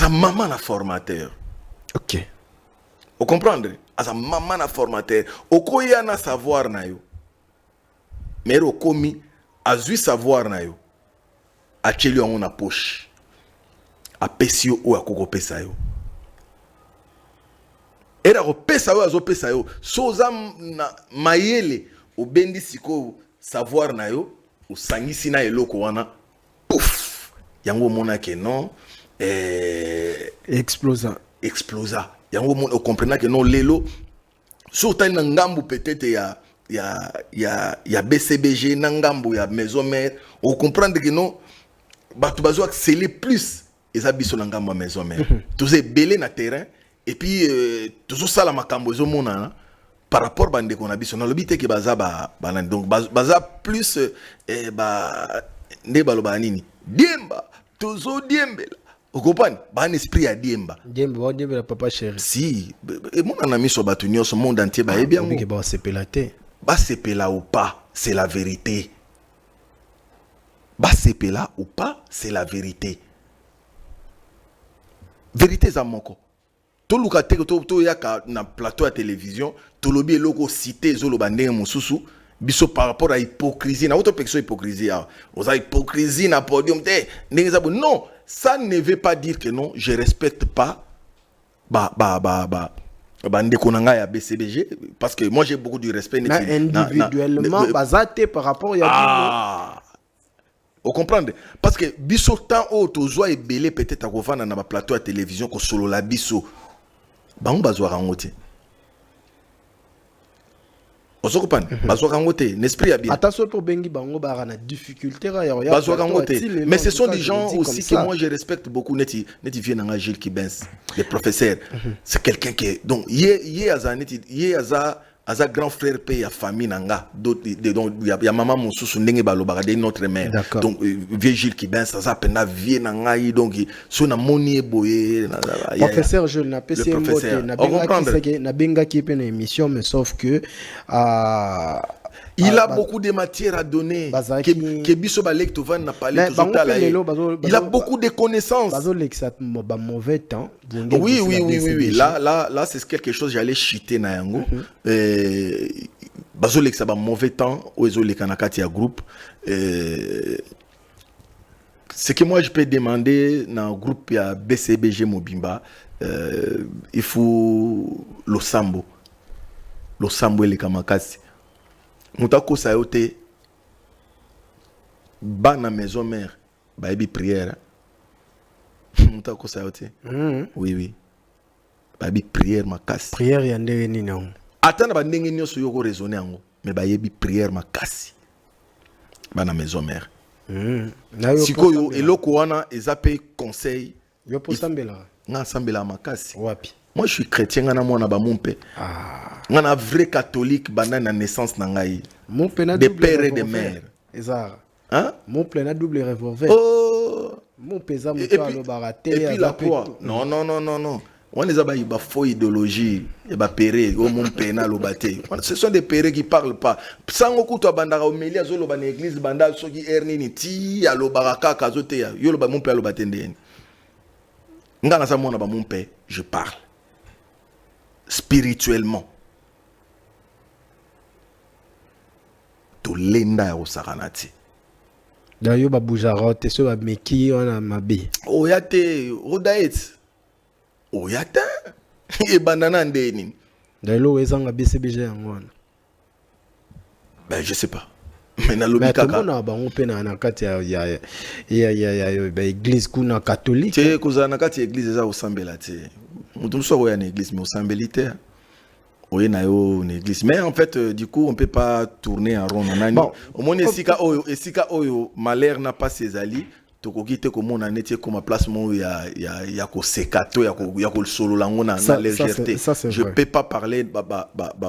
maman na formateur. Ok. Vous comprenez? Aza maman na formateur. Okoya na savoir na yo. Mais okomi azui savoir na yo. Acheli yango na poche. Apesi yo ou akoko pesa yo. Era ko pesa yo azo pesa yo. Soza na mayele obendi siko savoir na yo, osangisi na eloko wana. Pouf. Yango mona ke non Explosa. Yango mona comprendre que non lelo surtout na ngambu peut-être ya BCBG na ngambu ya maison mère, on comprendre que non batu bazo accélérer plus les abisso na ngambu maison mère. Tous belé na terrain et puis tous ça la makambo zo mona par rapport bande qu'on a biso na lobité que baza donc baza plus ne baloba nini diemba tozo diembela. Vous comprenez? Un esprit à Diemba. Diemba, papa chéri. Si, mon ami sur Batunio, ce monde entier, bah, eh bien, c'est pélaté. Bah, c'est péla ou pas, c'est la vérité. Bah, c'est péla ou pas, c'est la vérité. Vérité, ça manque. Tout le monde qui est na plateau à télévision, tout le monde cité zolo bandé mususu. Biso par rapport à hypocrisie, na autre personne hypocrisie. Vous avez hypocrisie na podium. Non. Ça ne veut pas dire que non, je respecte pas Ndekonanga ya BCBG parce que moi j'ai beaucoup de respect. Individuellement, basaté par rapport à vous comprenez? Parce que biso temps au tozo et belé peut-être à kovana na plateau à télévision ko solo la biso. Bango bazwa rangote. Vous comprenez? Bazwa rangote, l'esprit a bien. Attention pour bengi bango bara na difficulté bazwa rangote. Mais ce sont des gens aussi que moi je respecte beaucoup neti viennent en Gilles Kibens, les professeurs. C'est quelqu'un qui est donc yé aza grand frère paye à famille nanga donc il y a maman mususu ndenge balobaka de notre mère. Donc vieux Gilles Kibens aza pena vie nanga donc so na moni boye professeur je na pesi mbote na benga ki pe na émission mais sauf que il a beaucoup de matière à donner. Il a beaucoup de connaissances. Mauvais temps. Oui. Là, c'est quelque chose, j'allais chiter na yango. Bazolek ça mauvais temps. Oezolek anakati ya groupe. Ce que moi je peux demander dans le groupe ya BCBG Mobimba, il faut le sambo et les kamakasi. Moutako sayote ba na maison mère ba ebi prière. Moutako sayote. Oui. Ba ebi prière makasi. Prière ya ndenge nini nango. Ata na ba ndenge nyonso yoko raisonner yango, mais ba ebi prière makasi. Ba na maison mère. Sikoyo eloko wana ezape conseil. Yo posambela. Nga sambela makasi. Wapi? Moi je suis chrétien ngana mwana ba mumpe. Ngana vrai catholique bana na naissance na ngai. Mon pena de père et de mère. Ezara. Hein? Mon plein double revolver. Oh. Mon pesa muto alo baraté. Et puis la croix. Non. On les a ba faux idéologie et ba péré au mon pena lo baté. Ce sont des pérés qui parlent pas. Sango kuto bandara omeli azolo ba na église banda soki ernini ti alo baraka kazote ya. Yo lo ba mon père lo batende. Ngana sa mona ba mon père, je parle spirituellement. To lenda ya osakanati. D'ailleurs ba boujarote so ba meki wana mabe. Oyate odaet. Oyate. E banana ndeni. D'ailleurs ezanga BCBG ngwana. Ben je sais pas. Mais na lobi kaka. Mais bango pe na kati ya ba église kuna catholique. Te koza na kati église za osambela te. Mutu so oya na église mais osambelite. Oui, une église. Mais en fait, du coup, on ne peut pas tourner en rond. Bon, au moins, Esika Oyo, Malher n'a pas ses alliés. tokoki te komona neti comme place mo ya ko sekato ya ko solo lango na légèreté. Je peux pas parler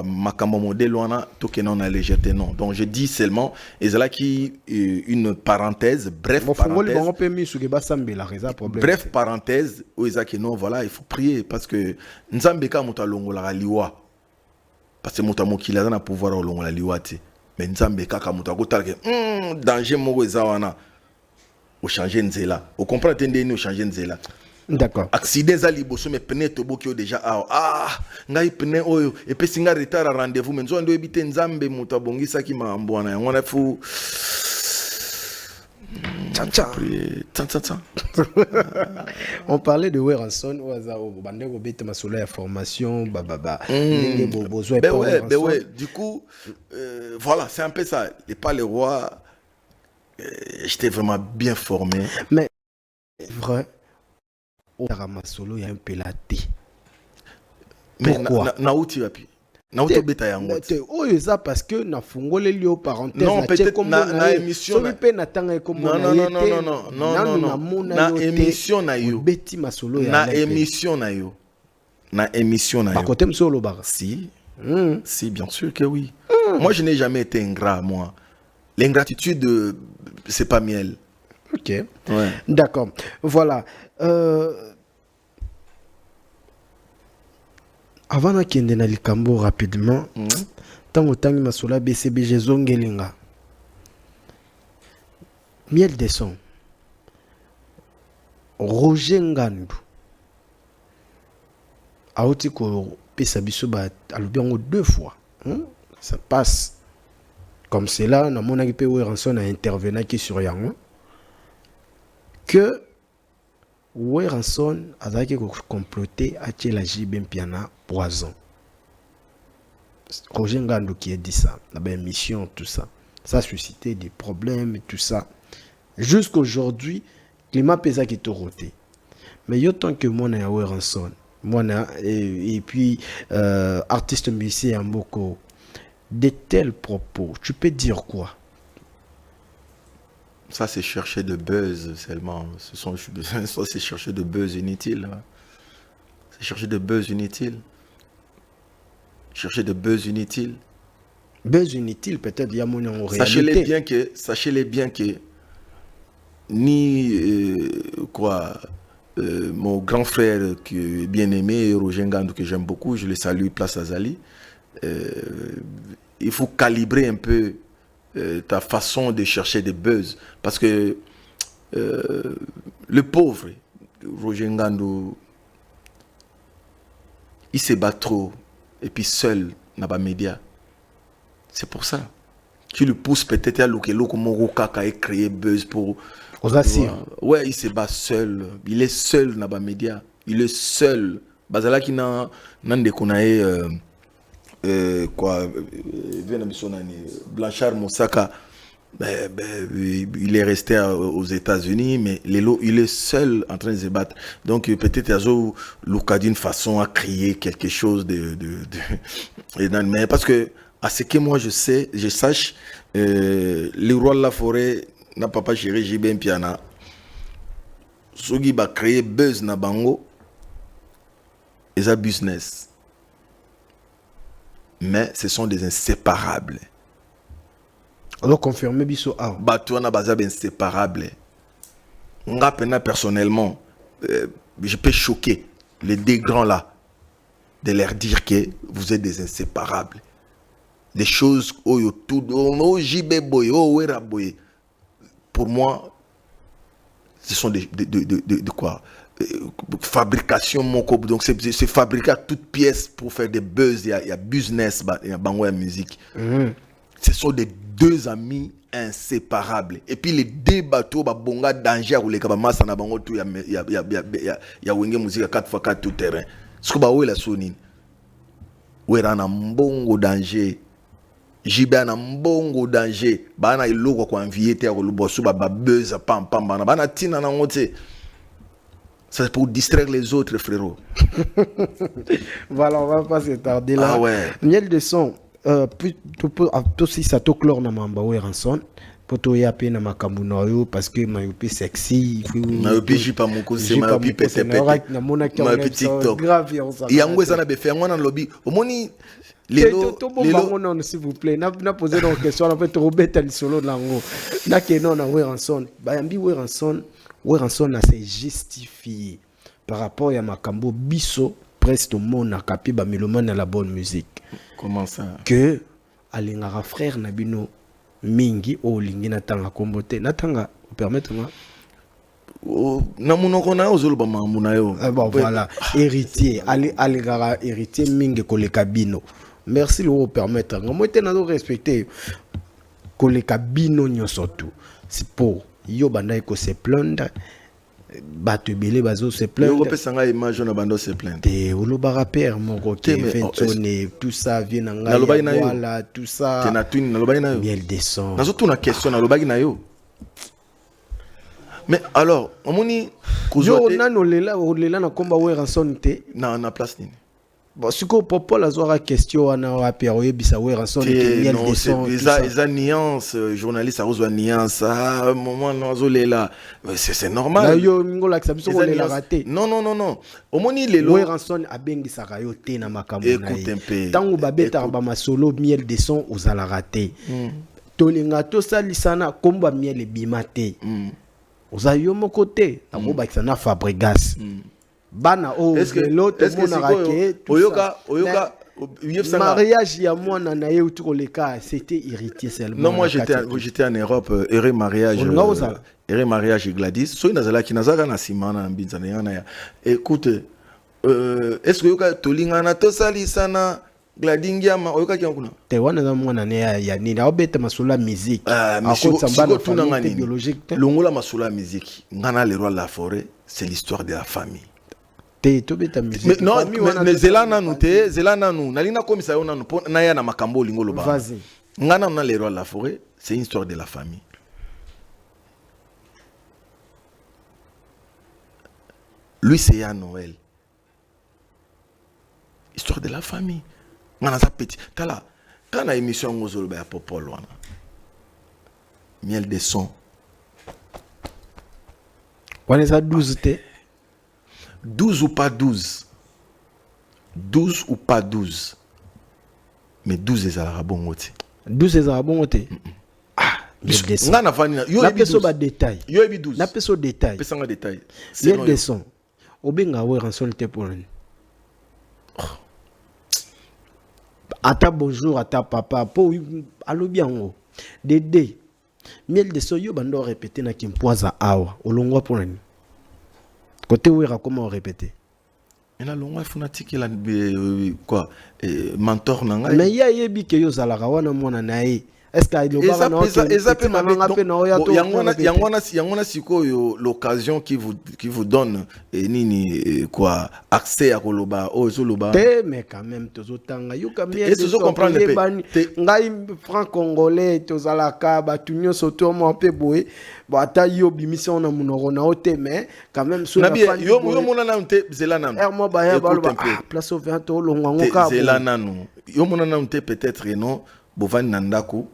makambo modèle wana to ke non na légèreté non. Donc je dis seulement ezala qui une parenthèse, bref parenthèse où ezaki non voilà, il faut prier parce que nzambe ka muta longola liwa. Parce que muta mokili na pouvoir longola liwa te. Mais nzambe ka muta ko talke danger moko ezawana. Au changer nzela. Au comprendre tendeni au changer nzela. D'accord. Accident za liboso mais pneu to boki déjà ngai pneu oyo et puis singa retard à rendez-vous mais nzo ndo ebite nzambe muta bongisa ki mambo na yango na fu On parlait de Weranson au bandego bete masolo ya formation besoin ouais, du coup voilà, c'est un peu ça. Et pas le roi. J'étais vraiment bien formé. Mais vrai, au Ramasolo, il y a un pélaté. Pourquoi? Naouti vapi. Naouti beta yango. Oh, ça parce que na fungole lio parenthèse. Non, peut-être na émission. Non, na émission na yo. Beti masolo ya. Na émission na yo. Na émission na yo. Bakotem solo bar. Si. Si, bien sûr que oui. Moi, je n'ai jamais été ingrat, moi. L'ingratitude, c'est pas miel. Ok. Ouais. D'accord. Voilà. Avant de kende na likambo rapidement, tango tangi masola BCBG zongelinga. Miel de son. Roger Ngandu. Aoti ko pesa biso ba alobiango 2 fois. Ça passe. Comme c'est là, dans mon équipe, Weranson a intervenu qui sur Yango. Que Weranson a comploté à la JB Piana poison. Roger Ngandu qui a dit ça, la émission, tout ça. Ça a suscité des problèmes et tout ça. Jusqu'aujourd'hui, climat pesa qui est roté. Mais il y a tant que moi, na Weranson, moi, et puis artiste musicien Mboko. De tels propos, tu peux dire quoi? Ça, c'est chercher de buzz seulement. Ça, c'est chercher de buzz inutile. C'est chercher de buzz inutile. Chercher de buzz inutile. Buzz inutile, peut-être, il y a mon en réalité. Sachez-les bien que ni mon grand frère qui est bien aimé, Roger Ngandu, que j'aime beaucoup, je le salue, place Azali. Il faut calibrer un peu ta façon de chercher des buzz. Parce que le pauvre, Roger Ngandu, il se bat trop. Et puis seul, n'a pas média. C'est pour ça. Tu le pousses peut-être à l'okelo comme Rokaka et créer buzz pour... Ouais, il se bat seul. Il est seul, n'a pas média. Il est seul. Bazala qui n'a de konae... Blanchard Moussaka, il est resté aux États-Unis, mais il est seul en train de se battre. Donc peut-être Azo Luka d'une façon à créer quelque chose mais parce que à ce que moi je sache, le roi de la forêt n'a pas géré JB Piana. Sogi va créer buzz na bango, et ça business. Mais ce sont des inséparables. Alors confirmer biso a. Batouana bazab inséparables. Nga pena personnellement, je peux choquer les deux grands là de leur dire que vous êtes des inséparables. Des choses tout JB boy, wera boy. Pour moi, ce sont de quoi? Fabrication donc c'est fabriquer toutes pièces pour faire des buzz, il y a business, il y a bango, il y a musique. Ce sont des deux amis inséparables. Et puis les deux bateaux bonga danger ou les kabamasa na bango tout il y a wenge musique à 4x4 tout terrain. Ce que ba la sonine. Wera na mbongo danger. Jibe na mbongo danger. Ba na iloko ko envier te ko lubosu ba buzz pam ba na tina na ngote. C'est pour distraire les autres, frérot. Voilà, on va pas s'attarder là. Ah ouais. Miel de son, tout si ça te clore na mamba Weranson, poto ya pe na makambo na yo parce que mayopi sexy mayopi jipa mokose mayopi pete na mona ki mayopi TikTok grave yango eza na befe yango na lobby omoni lelo non s'il vous plaît na poser une question en fait robeta ni solo nango na ke non na Weranson bayambi Weranson a se justifié par rapport à makambo biso presque tout le monde a capé ba mélomane la bonne musique. Comment ça que alingara frère nabino mingi o lingi natanga kombote natanga permettre moi na munoko na ozoloba mamuna yo bon voilà héritier alingara héritier mingi koleka bino merci le permettre ngomote na do respecter koleka bino nyoso tout c'est pour yo banda ko se plaindre bato belé bazo se plaindre yo pesanga image na bando se plaindre te olobara père moko ke fentone tout ça vient nga voilà tout ça te na twin na lobaki na yo miel descend nazo tuna question na lobaki na yo mais alors omoni yo nano lela na komba Weranson te na place nini bon siko popo la zora question wana wapi oyebisa Weranson ke miel descend eza nuance journaliste arozwa nuance moment nazo lela c'est normal na yo ngola ka biso lela raté non omoni lelo Weranson abengisa yo te na makambo na ye tango babeta ba masolo miel descend ozala raté tolinga to salisana komba miel bimate ozayo moko te na bakisa na Fabregas bana l'autre mariage ya mwana na ye utuko leka c'était irrité seulement non moi j'étais en Europe erré mariage Gladys so inazala kinazaka na simana na mbinza na ya écoute est-ce que yoka tolingana to salisana Gladingiama oyoka kianguna te wana za mwana ne ya nini obeta masula musique akotsa mbana biologique longola masula musique ngana le roi la forêt c'est l'histoire de la famille tobeta musique non mais zelana nous te zelana nous nalina komisa yo nanu na ya na makambo lingolo ba vas-y ngana na le roi la forêt c'est une histoire de la famille lui c'est à Noël histoire de la famille ngana sa petit tala kana émission ngozolo ba popolo wana miel de son wana ça 12 te 12 ou pas 12 12 ou pas 12 mais 12 ezalaka bongo te 12 ezalaka bongo te nga na fani yo na peso ba détail yo ebi 12 na peso détail pesa nga détail c'est le son obenga Weranson te pour ata bonjour ata papa po alobi yango Dédé miel de son yo bando répéter na kimpoza awa olongwa pour nani côté Wera comment répéter et la longue fanatique la quoi mentor nanga mais ya yebi ke yo zalaka wana mona nae est-ce que il va yangona sikoyo l'occasion qui vous donne nini quoi accès à koloba zoloba te mais quand même tozotanga yo ka miel et tu comprendre ngai franc congolais tozalaka batunyo soto mo pe boye ata yo bimission na munoko na ote mais quand même sur la fin yo mona na nte zelana mo ba ya ba place au 20 to longo ka zelana no yo mona na nte peut-être non bovani nandako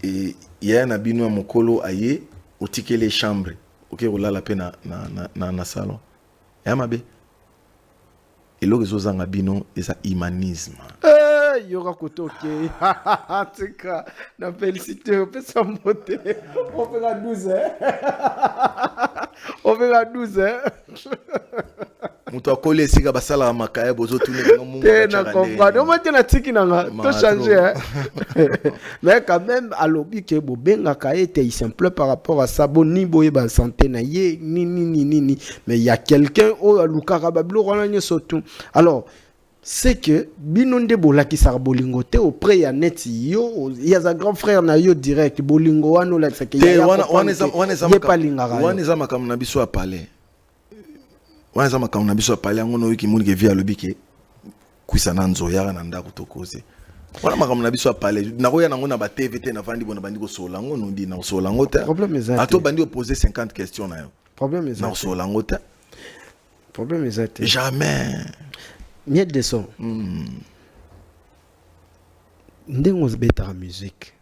et ya na bino mokolo aye otike les chambres OK olala pe na salon ya mabe eloko ezozanga bino eza humanisme yoka kotoke tika na félicité on peut s'en monter on fait la 12 on fait la 12 muto akole sika basala makaya bozo tune mungu na comprendre on m'a na tiki nanga to changer mais quand même alobi ke bobenga ka été simple par rapport à ça boni boye ba santé na ye ni mais il y a quelqu'un au lukara bablo rona nyoso tout alors c'est que binonde bolaki sar bolingo te auprès ya net yo ya za grand frère na yo direct bolingo wano la tsake ya wana za makam na biso apale wana za makam na biso apale ngono wiki mulike via lobike kuisa na nzoya na ndako tokoze wana makam na biso apale na koya nango na ba TVT na vandi bona bandi ko solango no ndi na solango te ato bandi poser 50 questions na yo problème est na solango te problème est jamais miel de son ndengo zbeta musique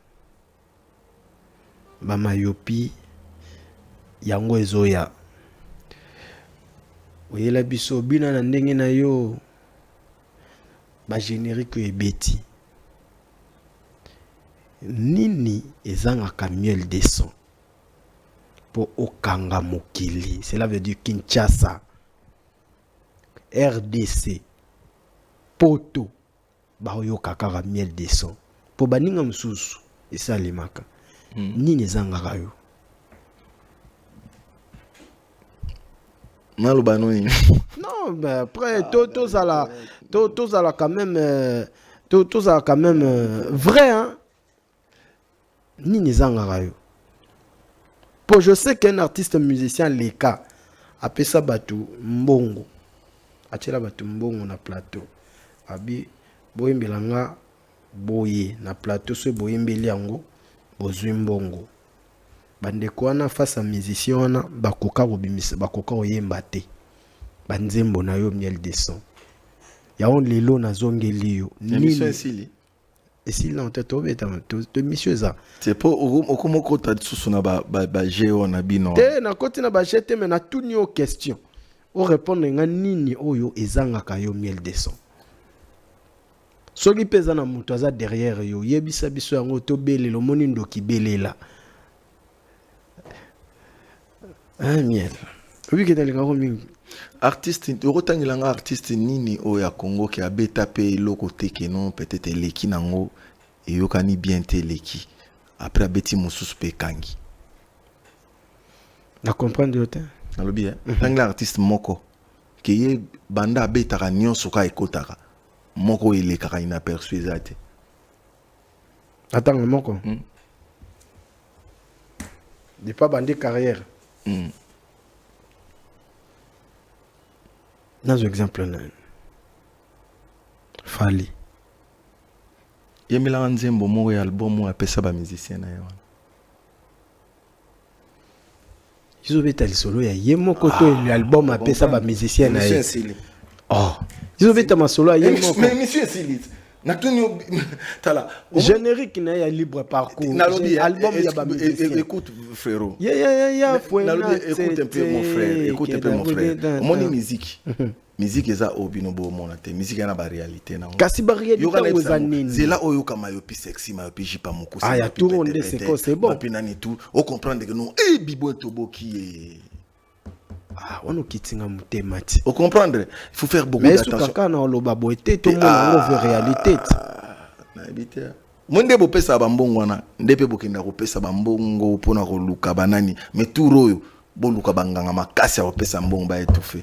ba myopie yango ezoya oyela biso bina na ndenge na yo ba générique ebeti nini ezangaka miel de son pour okanga mokili, cela veut dire Kinshasa, RDC, poto baoyo kakara miel de son pour baninga msusu esalemaka nini ezangaka yo Nalobanoni. non mais après tous à la quand même tous à quand même vrai hein nini ezangaka yo pour je sais qu'un artiste musicien leka apesa batu mbongo atela batu mbongo na plateau abi boyembelanga boye na plateau so boyembeli yango bozwi mbongo bandeko wana face à musicien wana bakoka kobimisa bakoka oyemba te banzembo na yo miel de son yaon lelo nazongeli yo Émission esili. et si non te tobeta de monsieur ça C'est pas okomoko ta susu na ba geo na bino. te na koti na ba jete mais na tout ni question o répondre nga nini oyo ezangaka yo miel de son soki peza na muto aza derrière yo yebisa biso yango to belelo moni ndoki belela miel obi ketelinga ko mingi Artiste orotangilanga artiste nini o ya Congo ki abeta pe loko teke non peut-être leki nango e yokani bien te leki après abeti mususu pe kangi na comprendre yo te nalobi tangila artiste moko ke ye banda abetaka nyonso ka ekotaka moko elekaka inaperçu eza te attends moko de pas bandi carrière dans un exemple là Fali yemelanga nzembo moko ya album oyo apesa bamusicien na ye wana izobeta lisolo ya ye moko to l'album apesa bamusicien na ye oh izobeta masolo ya ye moko mais monsieur Silit natuni tala générique na ya libre parcours album ya bamusicien écoute frérot écoute un peu mon frère écoute un peu mon frère moni musique musique eza obino bo mona te musique na ba réalité na kasi ba réalité oza nini c'est là oyo kama yo pi sexy ma yo pi jipa moko ah ya tout le monde c'est bon puis nani tout on comprendre que non bibo toboki ah on okitinga mutema ti on comprendre il faut faire beaucoup d'attention mais kaka na loba boete to mona ngo réalité na habité monde bo pesa ba mbongo wana ndepe bokinda ko pesa ba mbongo pona ko luka banani mais tout royo bo luka banganga makasi ya pesa mbongo ba étouffé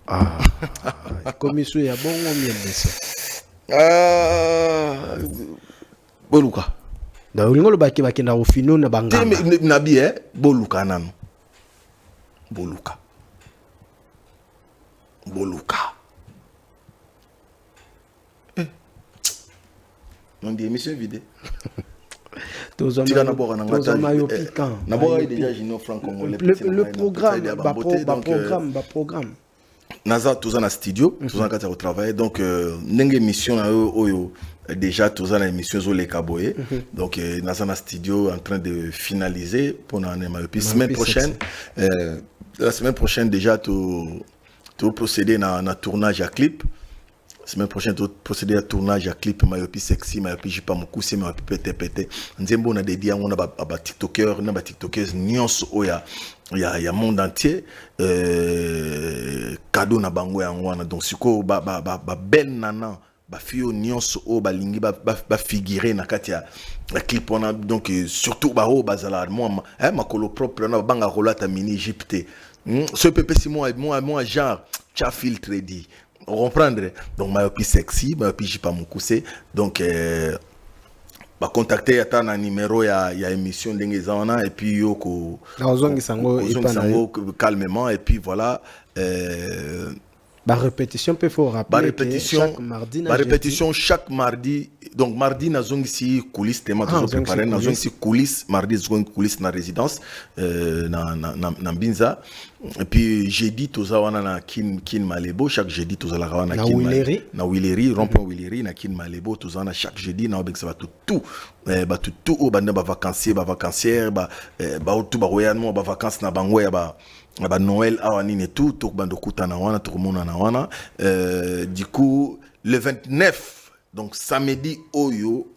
ah commission ya bongo miel de son boluka da ulingo lo baki bakenda ko fino na banganga na bien boluka nanu boluka on dit émission vide le programme Naza tous en studio tous en quatre au travail donc n'enge émission oyo déjà tous en émission zo les kaboye donc Naza na studio en train de finaliser pour la semaine prochaine la semaine prochaine déjà tout procéder na tournage à clip. Semaine prochaine, tout procéder à tournage à clip, Mayopi sexy, Mayopi jipa moukousi, Mayopi pété. Nzembo na dédié on a ba tiktokers, na ba tiktokers nyons oya ya monde entier cadeau na bango ya ngwana donc siko ba belle nana ba fio nyons o ba lingi ba figurer na kati ya clip on a donc surtout ba o bazala moi makolo propre na banga rolata mini Égypte. Ce pépé si moi genre tu as filtré dit on comprendre donc Mayopi sexy Mayopi jipa moukousi donc ba contacter ata na numéro ya émission ndenge zana et puis yoko ozongi sango calmement et puis voilà Bah, répétition, il faut rappeler que chaque mardi, chaque mardi. Donc, mardi, nous avons ici coulisses, tellement toujours préparé. Nous avons ici coulisses, mardi, nous avons coulisses dans la résidence, dans Binza. Et puis, jeudi, nous avons na Kin Malebo. Chaque jeudi, nous avons na Kin Malebo. Na Willery, rond-point Willery, na Kin Malebo. Nous avons chaque jeudi, nous avons tout. Tout, vacanciers, vacancières, tout, vacances, na bangwe, Noël, et tout, tout du coup, le 29, donc samedi Oyo,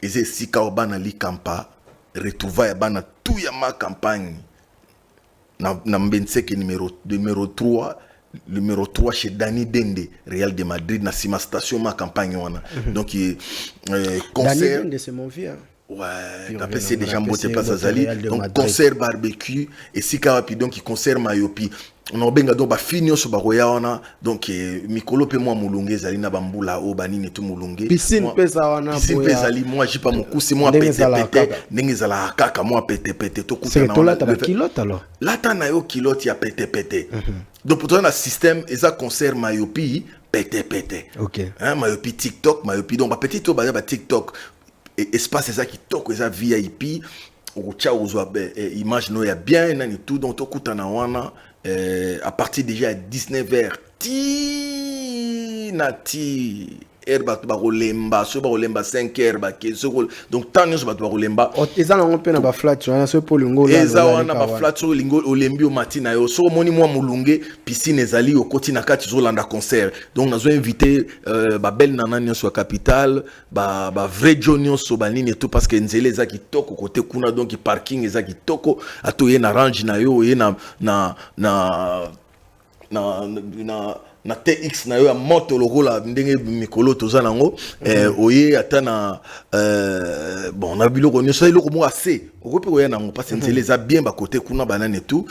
et c'est si Kaobana li Kampa, retrouvaille bana tout ma campagne, na Mbenseke numéro 3 chez Dani Dende, Real de Madrid, na Sima Station, ma campagne. Donc, concert. Dani Dende, c'est mon vieux. Ouais, t'as c'est déjà mboté place à Zali. Donc, concert barbecue, et si Karapi, donc, concert Mayopi. On a benga donc, ba finio sur Baroya, donc, Mikolo pe moi moulungue, Zali na bambula, o banine tout moulungue. Piscine pesa wana. Piscine pesa Zali, moi, j'ai pas mon coup, c'est moi pété, n'engue zala kaka, moi pété, tout coup. C'est toi là, t'as pas kilote alors? Là, t'as na yo kilote, y'a pété. Donc, pour toi, on a système, et ça concert Mayopi, pété. Ok. Hein, Mayopi TikTok, Mayopi, donc, petit tout, bah, TikTok. Espace c'est ça qui toque ça VIP au tcha aux image no ya bien nani tout donc to kutana wana à partir déjà à 19h nati herba to ba rolemba so ba rolemba 5h ba ke so donc tant so ba to rolemba eza na ngompe na ba flat wana so polingo la eza wana ba flat so lingo olembi o matina yo so moni moi mulunge piscine ezali o koti na kati zo landa concert donc nazo invité ba belle nana nyonso ya capitale ba vrai jonio so banini tout parce que nzele eza kitoko côté kuna donc parking eza kitoko ato ye na range na yo ye na TX na yo ya moto logo la ndenge mikolo toza nango oye atana bon na biloko nyoso iloko mo assez okope oya nango parce que nzele za bien ba côté kuna banane tout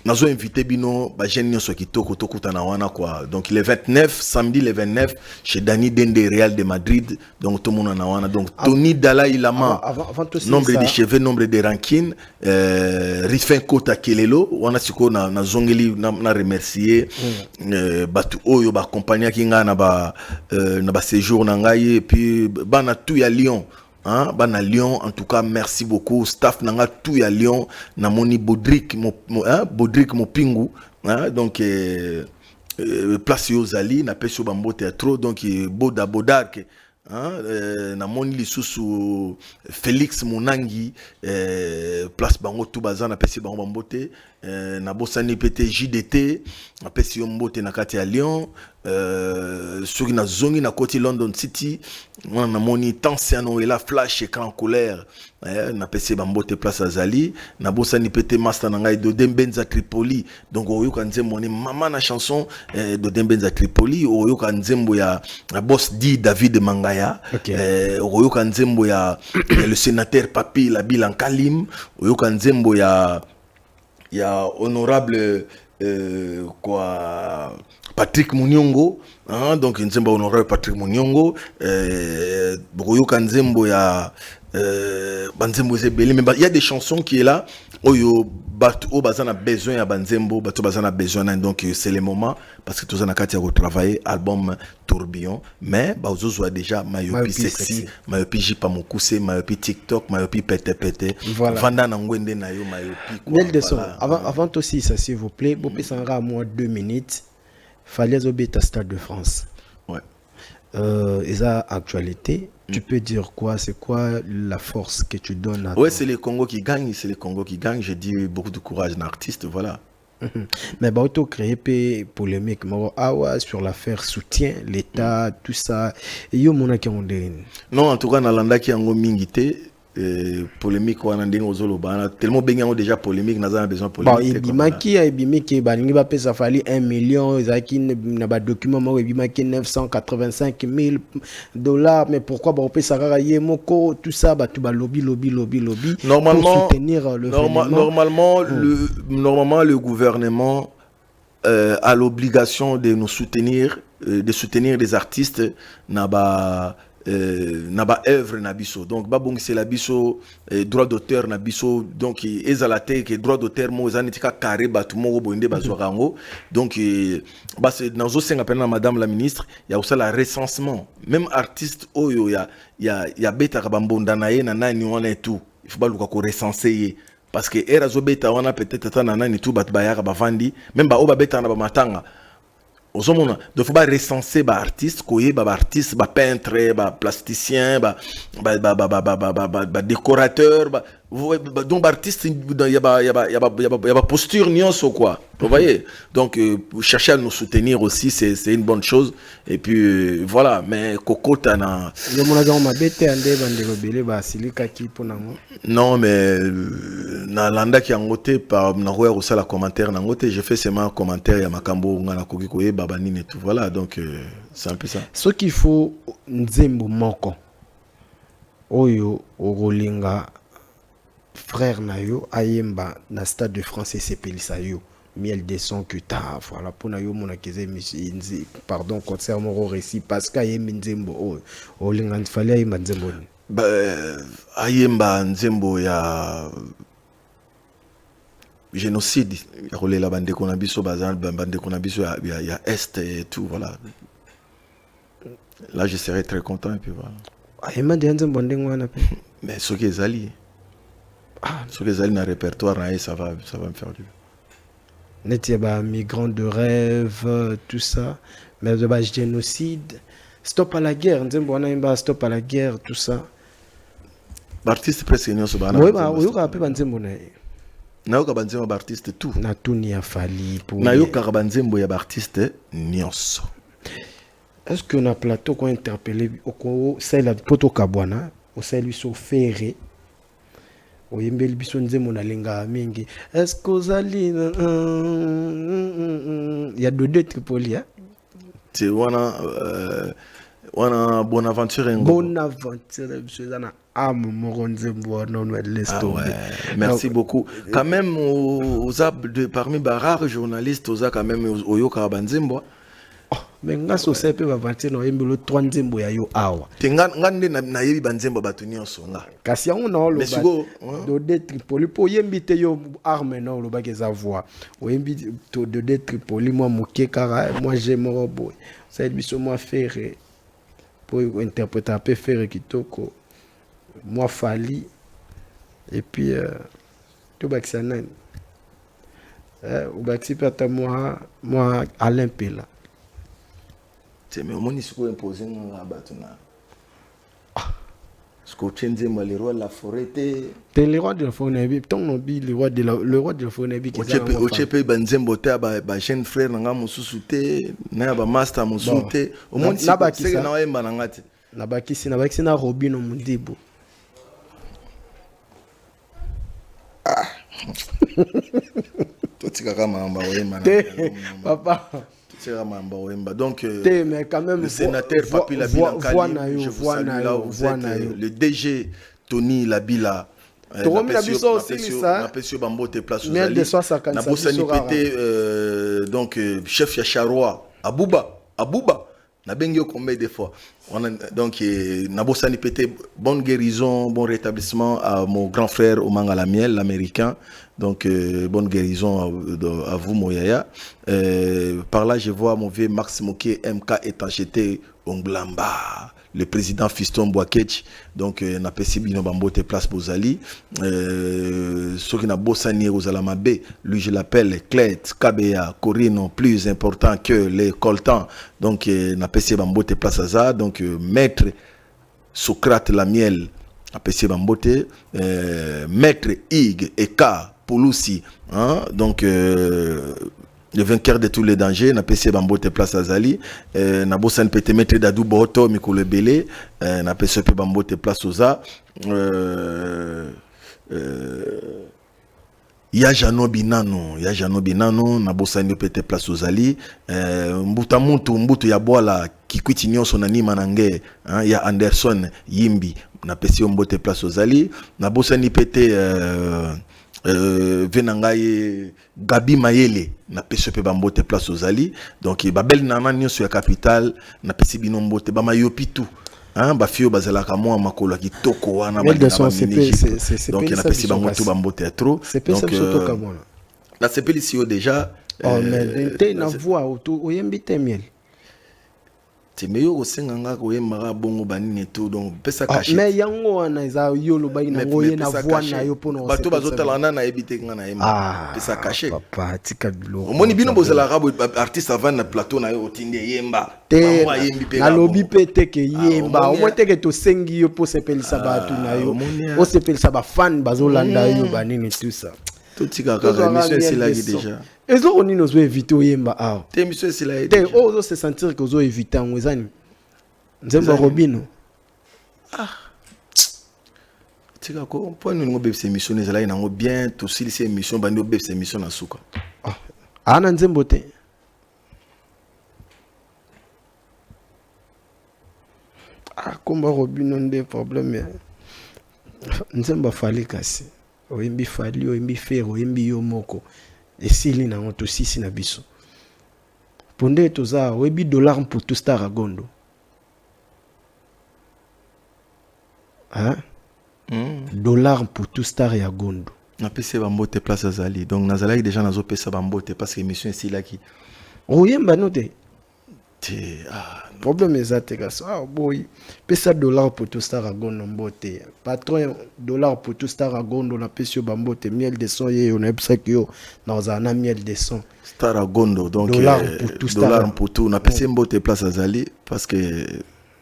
nazo invité bino ba jeune nyoso kitoko tokutana wana quoi donc le 29 samedi le 29 chez Dani Dende Real de Madrid donc tout le monde na wana donc Tony Dalai Lama nombre de cheveux nombre de rankines Rifin Kota Kelelo wana siko na zongeli na remercier batu oyo ba compagnie ki nga na ba séjour na ngai et puis bana tout ya Lyon. Hein, bana Lyon, en tout cas, merci beaucoup. Staff nanga tout ya Lyon, na moni Bodrick Mopingu, hein, donc place yo Zali, na peso bambo théâtre, donc Bodark, hein, na moni lisusu Félix Monangi, place bango tout bazan na pesi bango bambote, na bosani pété JDT, na pesi yo mbote na kati ya Lyon. Sur na zongi na côté London City on a moni tensiano et la flash écran en colère na PC bambote place à Zali na bosani pété master na ngai Dodem Benza Tripoli donc oyoka nzembo ni mama na chanson Dodem Benza Tripoli oyoka nzembo ya boss D David Mangaya oyoka nzembo ya le sénateur Papi Labila Kalim oyoka nzembo ya honorable quoi Patrick Munyongo, hein, donc nzembo honorable Patrick Munyongo, boyoka nzembo ya banzembo zebele, mais il y a des chansons qui est là, oyo batu o bazana besoin ya banzembo, batu bazana besoin donc c'est le moment parce que tous en a kati ya travailler album Tourbillon, mais bazozo déjà Mayopi sexy, Mayopi jipa mokuse, Mayopi TikTok, Mayopi pété. Voilà. Vanda na ngwende na yo Mayopi quoi. Nel de son. Avant aussi ça s'il vous plaît, vous pouvez à moi 2 minutes. Fallait obéir à Stade de France. Ouais. Et ça, actualité, tu peux dire quoi? C'est quoi la force que tu donnes à ouais, c'est le Congo qui gagne, c'est le Congo qui gagne. J'ai dit beaucoup de courage d'un artiste, voilà. Mais bah, auto créé polémique sur l'affaire soutien, l'État, tout ça. Et yo mona qui non, en tout cas, Nalanda qui a mingité. Polémique wana ndenge ozoloba tellement benga déjà polémique naza besoin polémique ebimaki balingi ba pesa fali 1 million ezaki na ba document moko ebimaki 985 000 $, mais pourquoi ba pesa kaka ye moko tout ça ba tu ba lobby normalement pour soutenir le normalement le gouvernement a l'obligation de nous soutenir de soutenir des artistes na ba na ba œuvre na biso donc babong c'est la biso droit d'auteur na biso donc ezalate que droit d'auteur mo zanetika carré batu mo bonde bazwarango donc ba c'est nazo senga pena madame la ministre ya osala recensement même artiste oyo ya beta ka bambonda na ye na nani wana et tout il faut baluka ko recenser parce que era zo beta wana peut-être tata na nani tout bat bayaka bavandi même ba oba beta na ba matanga. Il faut recenser les artistes, les artistes, les peintres, les plasticiens, les décorateurs. Donc, les artistes, il y a posture quoi. Vous voyez? Donc, chercher à nous soutenir aussi, c'est une bonne chose. Et puis, voilà. Mais Coco, tu as... Non, mais na landa qui a ngoté par na roya aussi la commentaire na ngoté je fais seulement commentaire ya makambo ngana koki koye babanine et tout voilà donc c'est un peu ça ce qu'il faut nzembo moko oyo ogolinga frère na yo ayemba na stade de France et sepelisa yo miel de son que ta voilà pour na yo mona keze nzi pardon concert moko récit parce que ayemba nzembo olinga fallait ayemba nzembo ayemba nzembo ya génocide ya kolela bande kona biso bazan bande kona biso ya est et tout voilà là je serais très content et puis voilà ayemba de nzembo ndengwana pe mais ce qui est ali ce qui est ali na répertoire na ça va me faire du net ya ba migrants de rêve tout ça mais ba génocide stop à la guerre nzembo wana imba stop à la guerre tout ça artiste presque nyonso bana oui ba oyoka pe banzembo na nayoka banzembo ba artiste tout na tuni ya fali pour nayoka banzembo ya ba artiste nyonso. Est-ce qu'on a plateau qu'on interpellé au c'est la poto kabwana au c'est lui so ferré au yembeli biso nzembo na lenga mingi est-ce que zali il y a deux Tripoli hein c'est wana Bonaventure monsieur Zana merci beaucoup. Quand même, parmi les rares journalistes, quand même, Oyoka Banzembo. Mais nga so sepe Bonaventure no yembelo 3 nzembo ya yo awa. Ngande na yebi Banzembo batuni osonga. Kasi yango na lo do de Tripoli po yembi te yo arme na lo bakeza voix. O yembi to de Tripoli moi moké kara moi j'ai mon boy. Ça biso moi faire pour interpréter un peu faire kitoko. Moi Fali et puis tout baksana ou baksi pata moi Alain Pela c'est mais on est imposé na batuna scotchenze moi le roi de la forêt le roi de la forêt le roi de la forêt qui o chepe banzembo te ba jeune frère nga mususu te na ba master mususu te au monde c'est na wemba na ngati na bakisi na Robino Mundibu papa donc mais quand même le sénateur Papi Labila Kali je vous salue là vous êtes le DG Tony Labila Napesio Bambote place aux alliés Nabosani Pété donc chef Yacharoi Abouba na bengi combien de fois donc Nabosani Pété bonne guérison bon rétablissement à mon grand frère Omanga Lamiel l'américain donc bonne guérison à vous Moyaya par là je vois mon vieux Max Moké MK étanchété Onglamba le président Fiston Boakech donc na pesi bino bambote place Bozali ceux qui na bossani Ozalamabé lui je l'appelle Clet Kabea Corino plus important que les coltans donc na pesi bambote place Aza donc maître Socrate Lamiel na pesi bambote maître Ig Eka Pouloussi hein donc le vainqueur de tous les dangers na PC Bambote place Azali na bosan pété maître Dadou Boto Mikolo Belé na PC Bambote place Oza ya Jano Binano na bosan pété place Ozali mbutu ya boala kikwiti nyonso na nima nange ya Anderson Yimbi na PC Mbote place Ozali na bosan pété venangaye Gabi Mayele na PSP Bambote place aux Ali donc babel nana nyonso ya capitale na pesi binombote ba mayopi tout hein ba fio bazala ka mo makolo ki toko wana miel de son donc il a pesi bango tout bambote à trop donc la sepeli si déjà oh mais te na voix o yembi te miel te meyo osenganga ko yemba bongo banini tout donc pesa caché mais yango wana eza yolo ba ina ngoye na voix na yo pono bato bazotala na ebite ngana yemba pesa caché papa tika bilo omoni bino bozala rabo artiste avant na plateau na yo otindi yemba te na lobi pe te ke yemba o mo te ke to sengi yo po sepelisa bato na yo o sepelisa ba fan bazolanda yo banini tout ça tout tika ka émission c'est là déjà ezo oni no zo éviter oyemba ah te émission c'est là te ozo se sentir que ozo éviter ngwezani nzemba robino tika ko point nous ngobebse émission ezala ina ngo bien to sili ces émission bandi obebse émission na suka ana nzembo te komba robino nde problème nzemba fali kasi oyembi fali oyembi fer oyembi yo moko esili na ngoto sisi na biso ponde toza oyebi dollar pour tout star à gondo hein dollar pour tout star ya gondo na pese bambote place azali donc nazalaki déjà nazo pesa bambote parce que émission esilaki oyemba no te problème ezate kasi boy pesa dollar pour tout star à gondo mbote patron dollar pour tout star à gondo na pesi yo bambote miel de son ye on a psaki yo na ozana miel de son star à gondo donc dollar pour tout star dollar pour tout na pesi mbote place azali parce que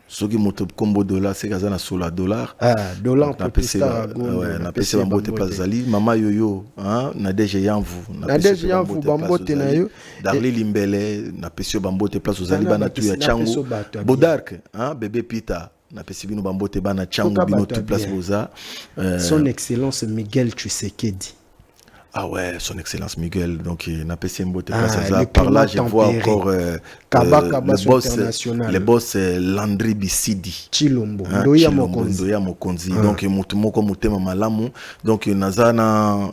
soki moto combo dollar c'est kazana sur la dollar dollar pour tout star à gondo ouais na pesi mbote place azali mama yoyo hein na deje yanvu na deje yanvu bambote na yo Darli Limbele na pesi bambote place azali bana tu ya changu Bodark hein bébé Pita na pesi bino bambote bana changu bino tout place boza son excellence Miguel Tshisekedi. Ah ouais, son excellence Miguel, donc n'a pas si mbote place par là je vois encore le boss Landry Bisidi Chilombo Ndoya Mokonzi donc mutu moko mutema malamu donc nazana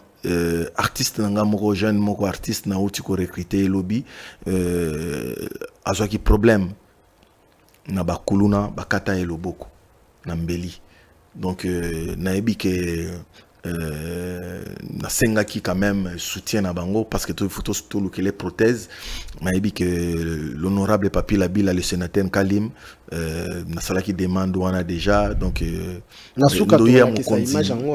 artiste nanga moko jeune moko artiste na uti ko recruter lobby azwaki problème na bakuluna bakata eloboko na mbeli donc nayebi ke nasengaki quand même soutien à bango parce que tout faut tout que les prothèses nayebi que l'honorable Papi Labila le sénateur Kalim nasalaki demande wana déjà donc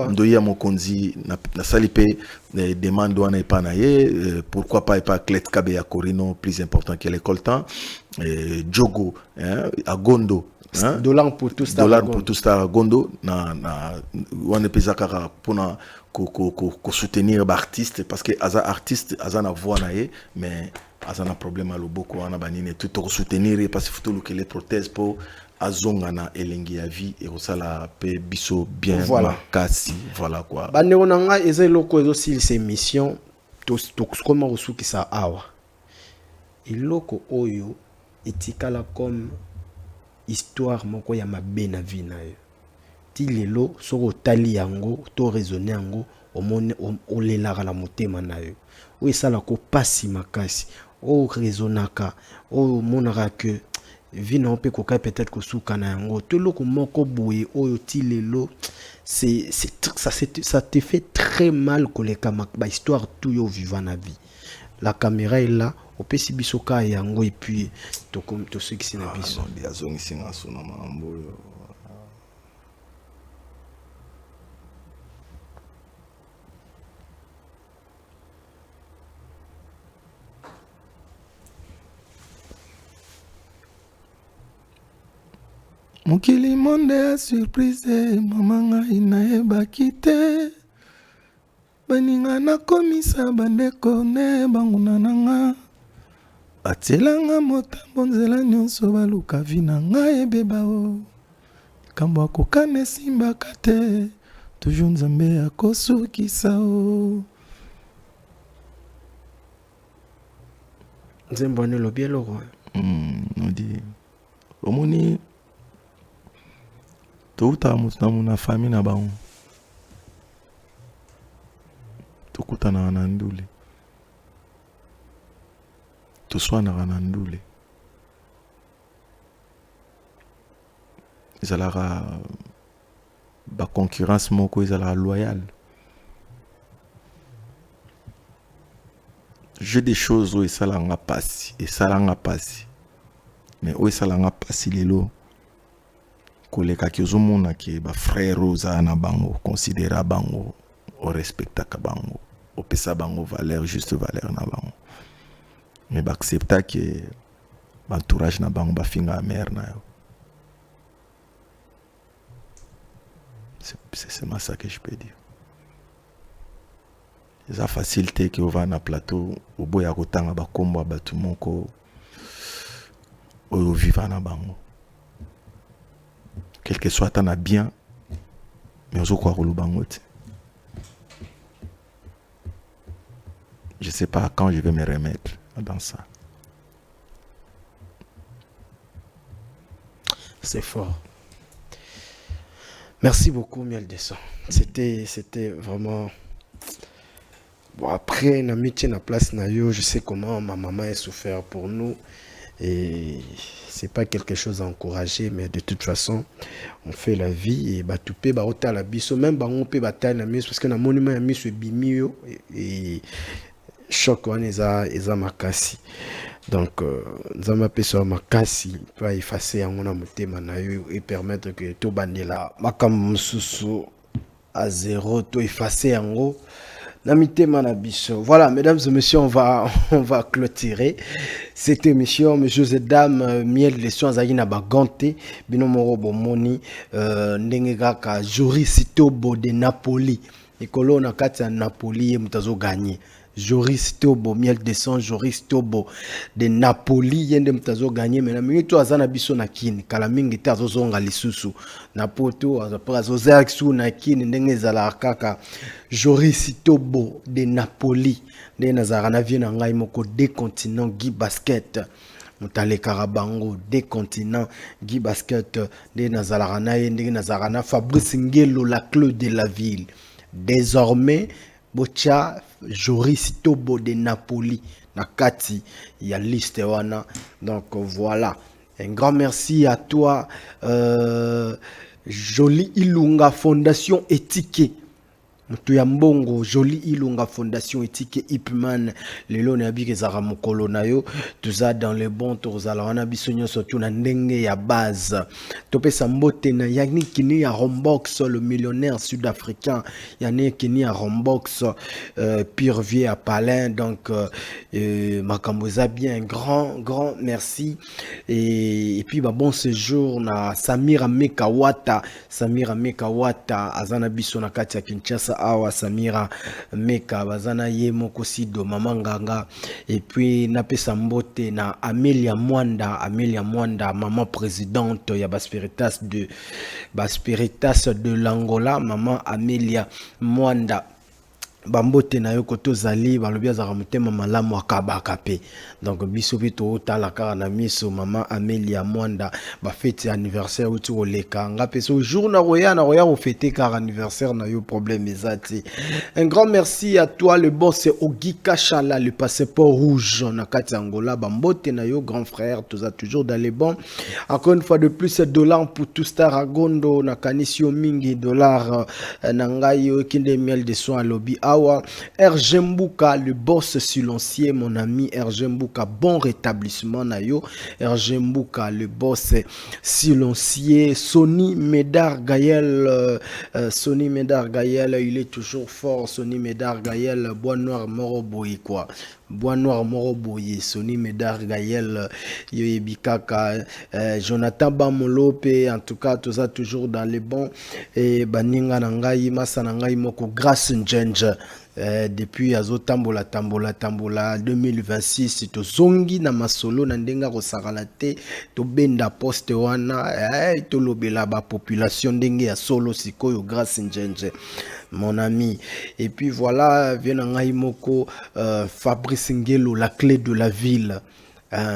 ndoya mokonzi nasali pe demande wana epa na ye pourquoi pas epa Clet Kabe ya Corino plus important que l'école temps Djogo à Gondo dollar pour tout star gondo na wana pesa kaka pona ko soutenir ba artiste parce que aza artiste aza na voix na ye mais aza na problème à loboko wana banine tout ko soutenir parce que faut que les prothèses pour azonga na elengi ya vie et osala pe biso bien makasi voilà quoi bande onanga eza loko ezo sil ces missions to comment osuki sa awa iloko oyo etikala comme histoire moko ya mabe na vie na yo ti lelo soko tali yango to raisonner yango omone olelaka na motema na yo o esala ko pasi makasi o raisonnaka o monaka que vie na pe koka peut-être ko suka na yango to loko moko boye oyo ti lelo ça te fait très mal koleka ba histoire tout yo vivant na vie la caméra est là au pesi biso ka yango et puis to comme to ceux qui na biso ya zongi singa sona mambo mokili monde ya surprise mama ngai nayebaki te baninga nakomisa bandeko ne banguna nanga batielanga motambo nzela nyonso baluka vi na ngai ebeba o likambo akokana esimbaka te toujours nzambe akosukisa o nzembo ane lobi eloko odi omoni touta moto na famille na bango tokutana na ndule toswanaka na ndule ezalaka ba concurrence moko ezalaka loyale. J'ai des choses où esalanga pasi mais où esalanga pasi lelo koleka ki ozomona ke ba frère oza na bango considéra bango o respectaka bango opesa bango valeur juste valeur na bango mais ba accepta ke ba entourage na bango ba finga mère na yo. C'est ça que je peux dire. La facilité que va na plateau au boya kotanga ba kombo ba tout moko o vivant na bango. Quel que soit tan bien mais ozo kwa rolo bango. Je sais pas quand je vais me remettre dans ça. C'est fort. Merci beaucoup, Miel Desson. C'était vraiment... Bon, après, na métier na place na yo, je sais comment ma maman a souffert pour nous. Et c'est pas quelque chose à encourager, mais de toute façon, on fait la vie. Et bah, tu peux, bah, autant la biso, même, bah, on peut, bah, taille la mise, parce que na monument, a mis ce bimio, et choc, on est à makasi. Donc, nous avons appelé ça makasi, pour effacer un mon motema na yo et permettre que tout bandela, makam susu à zéro, tout effacer en gros. Voilà, mesdames et messieurs, on va clôturer cette émission. Messieurs et dames, miel les soins à Bagante, Binomoro Bomoni, Nengaka, Joris Tobo de Napoli, et Colonna Katia Napoli, et Mutazo gagné. Joris Tobo, miel de sang, Joris Tobo de Napoli, yende mtazo gagné, mais la minute to azana biso na kini, kala mingi te azozonga lisusu. Napoto, azozerxu na kini, ndenge zala kaka. Joris Tobo de Napoli, de Nazarana vient ngai moko des continents Guy Basket. Mutale Karabango, des continents, Guy Basket, de Nazarana, de Nazarana, Fabrice Ngelo, la clé de la ville. Désormais, Bocha, Joris Tobo de Napoli, Nakati, il y a liste wana. Donc voilà. Un grand merci à toi, Jolie Ilunga Fondation Éthique. Mutuyambongo, Jolie Ilunga Fondation Éthique Ipman, le lone abike zara mokolo na yo, tuza dans le bon tour ala wana bisonyo surtout na ndenge ya base. Topé sambote na yani kini ya Rombox, le millionnaire sud-africain, yani kini ya Rombox, pire vieux à Palin, donc makamboza bien, grand merci. Et puis bah bon séjour na Samira Mekawata, azana biso na kati ya Kinshasa. Awa Samira Meka bazana ye mokosi do mama nganga et puis napesa mbote na Amelia Mwanda maman présidente ya Basperitas de l'Angola, maman Amelia Mwanda bambote na yo koto zali balobia za mutema malamu akabaka pe. Donc biso bito otala kara na miso maman Amelia Mwanda ba fête anniversaire uti oleka nga peso jour na roya au fêter car anniversaire na yo problème ezati. Un grand merci à toi le boss Ogi Kachala, le passeport rouge na kati Angola bambote na yo grand frère tous a toujours dans les bons. Encore une fois de plus $, pour tout star agondo na kanisio mingi $, na ngai yo kinde miel de soin lobby RG Mbuka, le boss silencieux, mon ami RG Mbuka, bon rétablissement nayo. RG Mbuka, le boss silencieux. Sony Médard Gaël, il est toujours fort. Sony Médard Gaël, Bois Noir Moroboy quoi. Bois Noir Moroboye, Sony Médard Gaël, Yoyebikaka, Jonathan Bamolope, en tout cas, tout ça toujours dans les bons. Et Baninga Nangaï, Masanangaï Moko, Grace Njenje. Depuis azo tambola 2026 to zongi na masolo na ndenga ko sakalate to benda poste wana to lobela ba population ndenge ya solo sikoyo Grace Njenje mon ami. Et puis voilà vient ngai moko Fabrice Ngelo, la clé de la ville.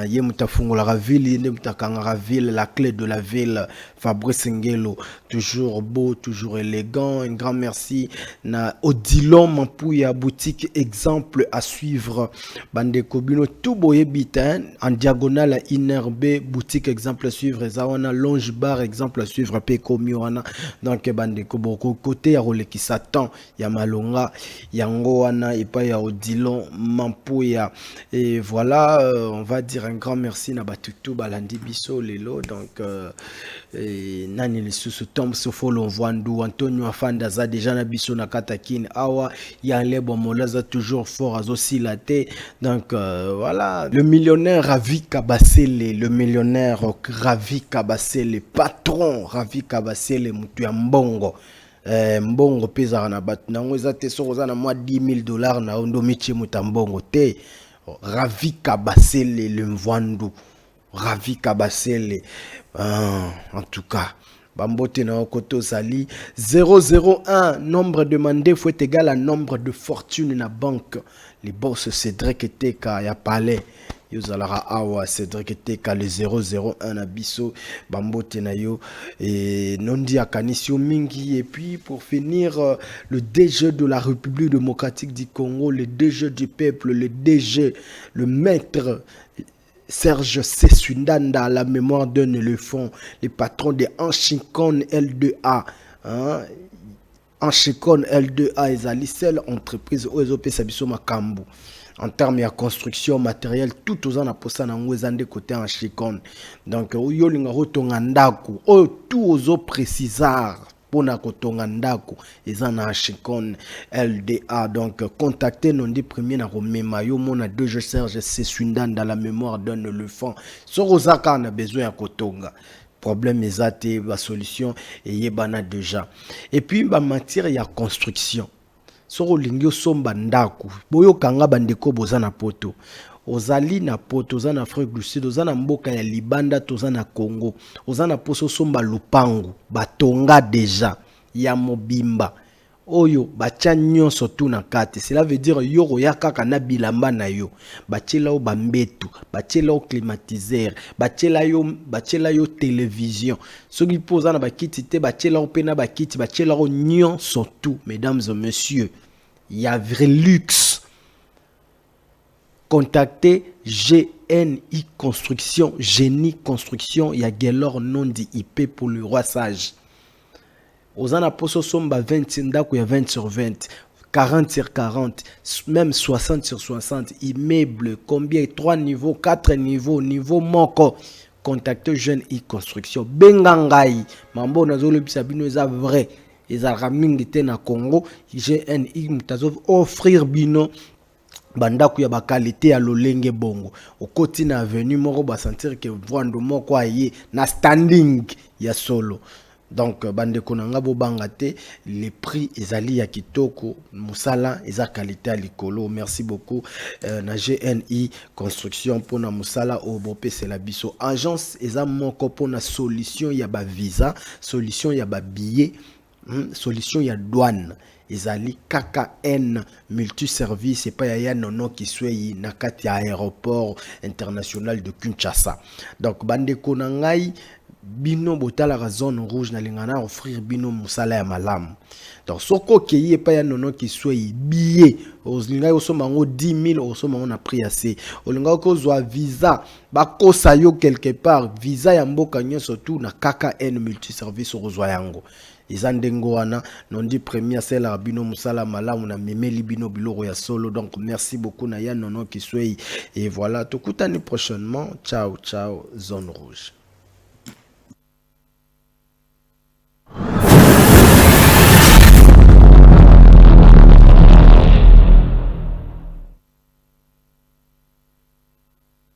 Ye mutafungola la ville, ye mutakanga ville, la clé de la ville. Fabrice Ngelo, toujours beau, toujours élégant. Un grand merci na Odilon Mampouya boutique exemple à suivre. Bande Kobino tout boye bitin en diagonale à Inerbe boutique exemple à suivre. Zawana Longe Bar exemple à suivre. Pekomioana donc bande Koboko côté ya role qui s'attend ya Malonga Yangoana et pas ya Odilon Mampouya et voilà on va dire un grand merci na batutu balandi biso lelo donc et nani le sous tombe se follow Vandu Antonio Afanda za déjà na biso na katakine awa ya lebo molaza toujours fort azo silate donc voilà le millionnaire Ravi Kabasele le millionnaire Ravi Kabasele patron Ravi Kabasele mutu ya mbongo mbongo pesa na batu nango eza te soko za na mwa $10,000 na ondo miche mutambongo te Ravi Kabasele le Mvandu Ravi Kabasele en tout cas Bambote na Okoto Sali 001 nombre demandé faut être égal à nombre de fortune na banque les boss Cédric Teka ya palais yozalara awa Cédric Teka le 001 na biso Bambote na yo et nondi akanisio mingi et puis pour finir le DG de la République démocratique du Congo le DG du peuple le DG le maître Serge Sessundanda, la mémoire d'un éléphant, le patron de Anchikon L2A. Hein? Anchikon L2A est la seule entreprise où ils ont payé Sabiso Makambu. En termes de construction matérielle, tout aux ans à posa na ngwezande côté Anchikon. Donc, yo linga rotongandaku, tout aux autres précisards. Pona kotonga ndako ezana Anchikon LDA donc contactez nondi premier na romema yo mona deux jeux Serge Sessundanda dans la mémoire d'un éléphant sorozaka na besoin ya kotonga problème ezate ba solution et yebana déjà et puis ba matière ya construction soro lingio somba ndako boyo kanga bandeko bozana poto ozali na poto ozana Afrique du Sud ozana mboka ya Libanda tozana Congo ozana poso somba lupangu batonga déjà ya mobimba oyo bacha nyonso tu na kati cela veut dire yo ya kaka na bilamba na yo bachela o bambetu bachela o climatiseur bachela yo télévision soki poza na bakiti te bachela o pena bakiti bachela o nyonso tu mesdames et messieurs il y a vrai luxe. Contactez GNI Construction, Génie Construction, il y a Gelor non dit IP pour le roi sage. Ozana poso somba 20 ndako ya 20 sur 20, 40 sur 40, même 60 sur 60, immeuble, combien 3 niveaux, 4 niveaux, niveau moko. Contactez GNI Construction. Bengangai, mambo nazolo bisabino eza vrai. Ezara mingi te na Congo, GNI mutazo offrir bino bandako ya ba qualité ya lolenge bongo okoti na avenue moko ba sentir que vwando moko aye na standing ya solo donc bande konanga bo bangate les prix ezali ya kitoko musala eza qualité ya likolo merci beaucoup na GNI construction pona musala o bopese la biso agence eza moko pona solution ya ba visa solution ya ba billet solution ya douane ezali KKN multiservice et pas ya nono qui soit na kati ya aéroport international de Kinshasa donc bande konangai bino botala la zone rouge na lingana offrir bino musala ya malamu donc soko keye pa ya nono qui soit billet olinga osoma ngo 10 000 osoma on a pris assez olinga ko zwa visa bakosa yo quelque part visa ya mboka nyonso tout na KKN multiservice ozwa yango izandengo wana nondi premier c'est la bino musala malamu na memeli bino biloko ya solo donc merci beaucoup na ya nono qui soit et voilà tokutani prochainement ciao ciao zone rouge.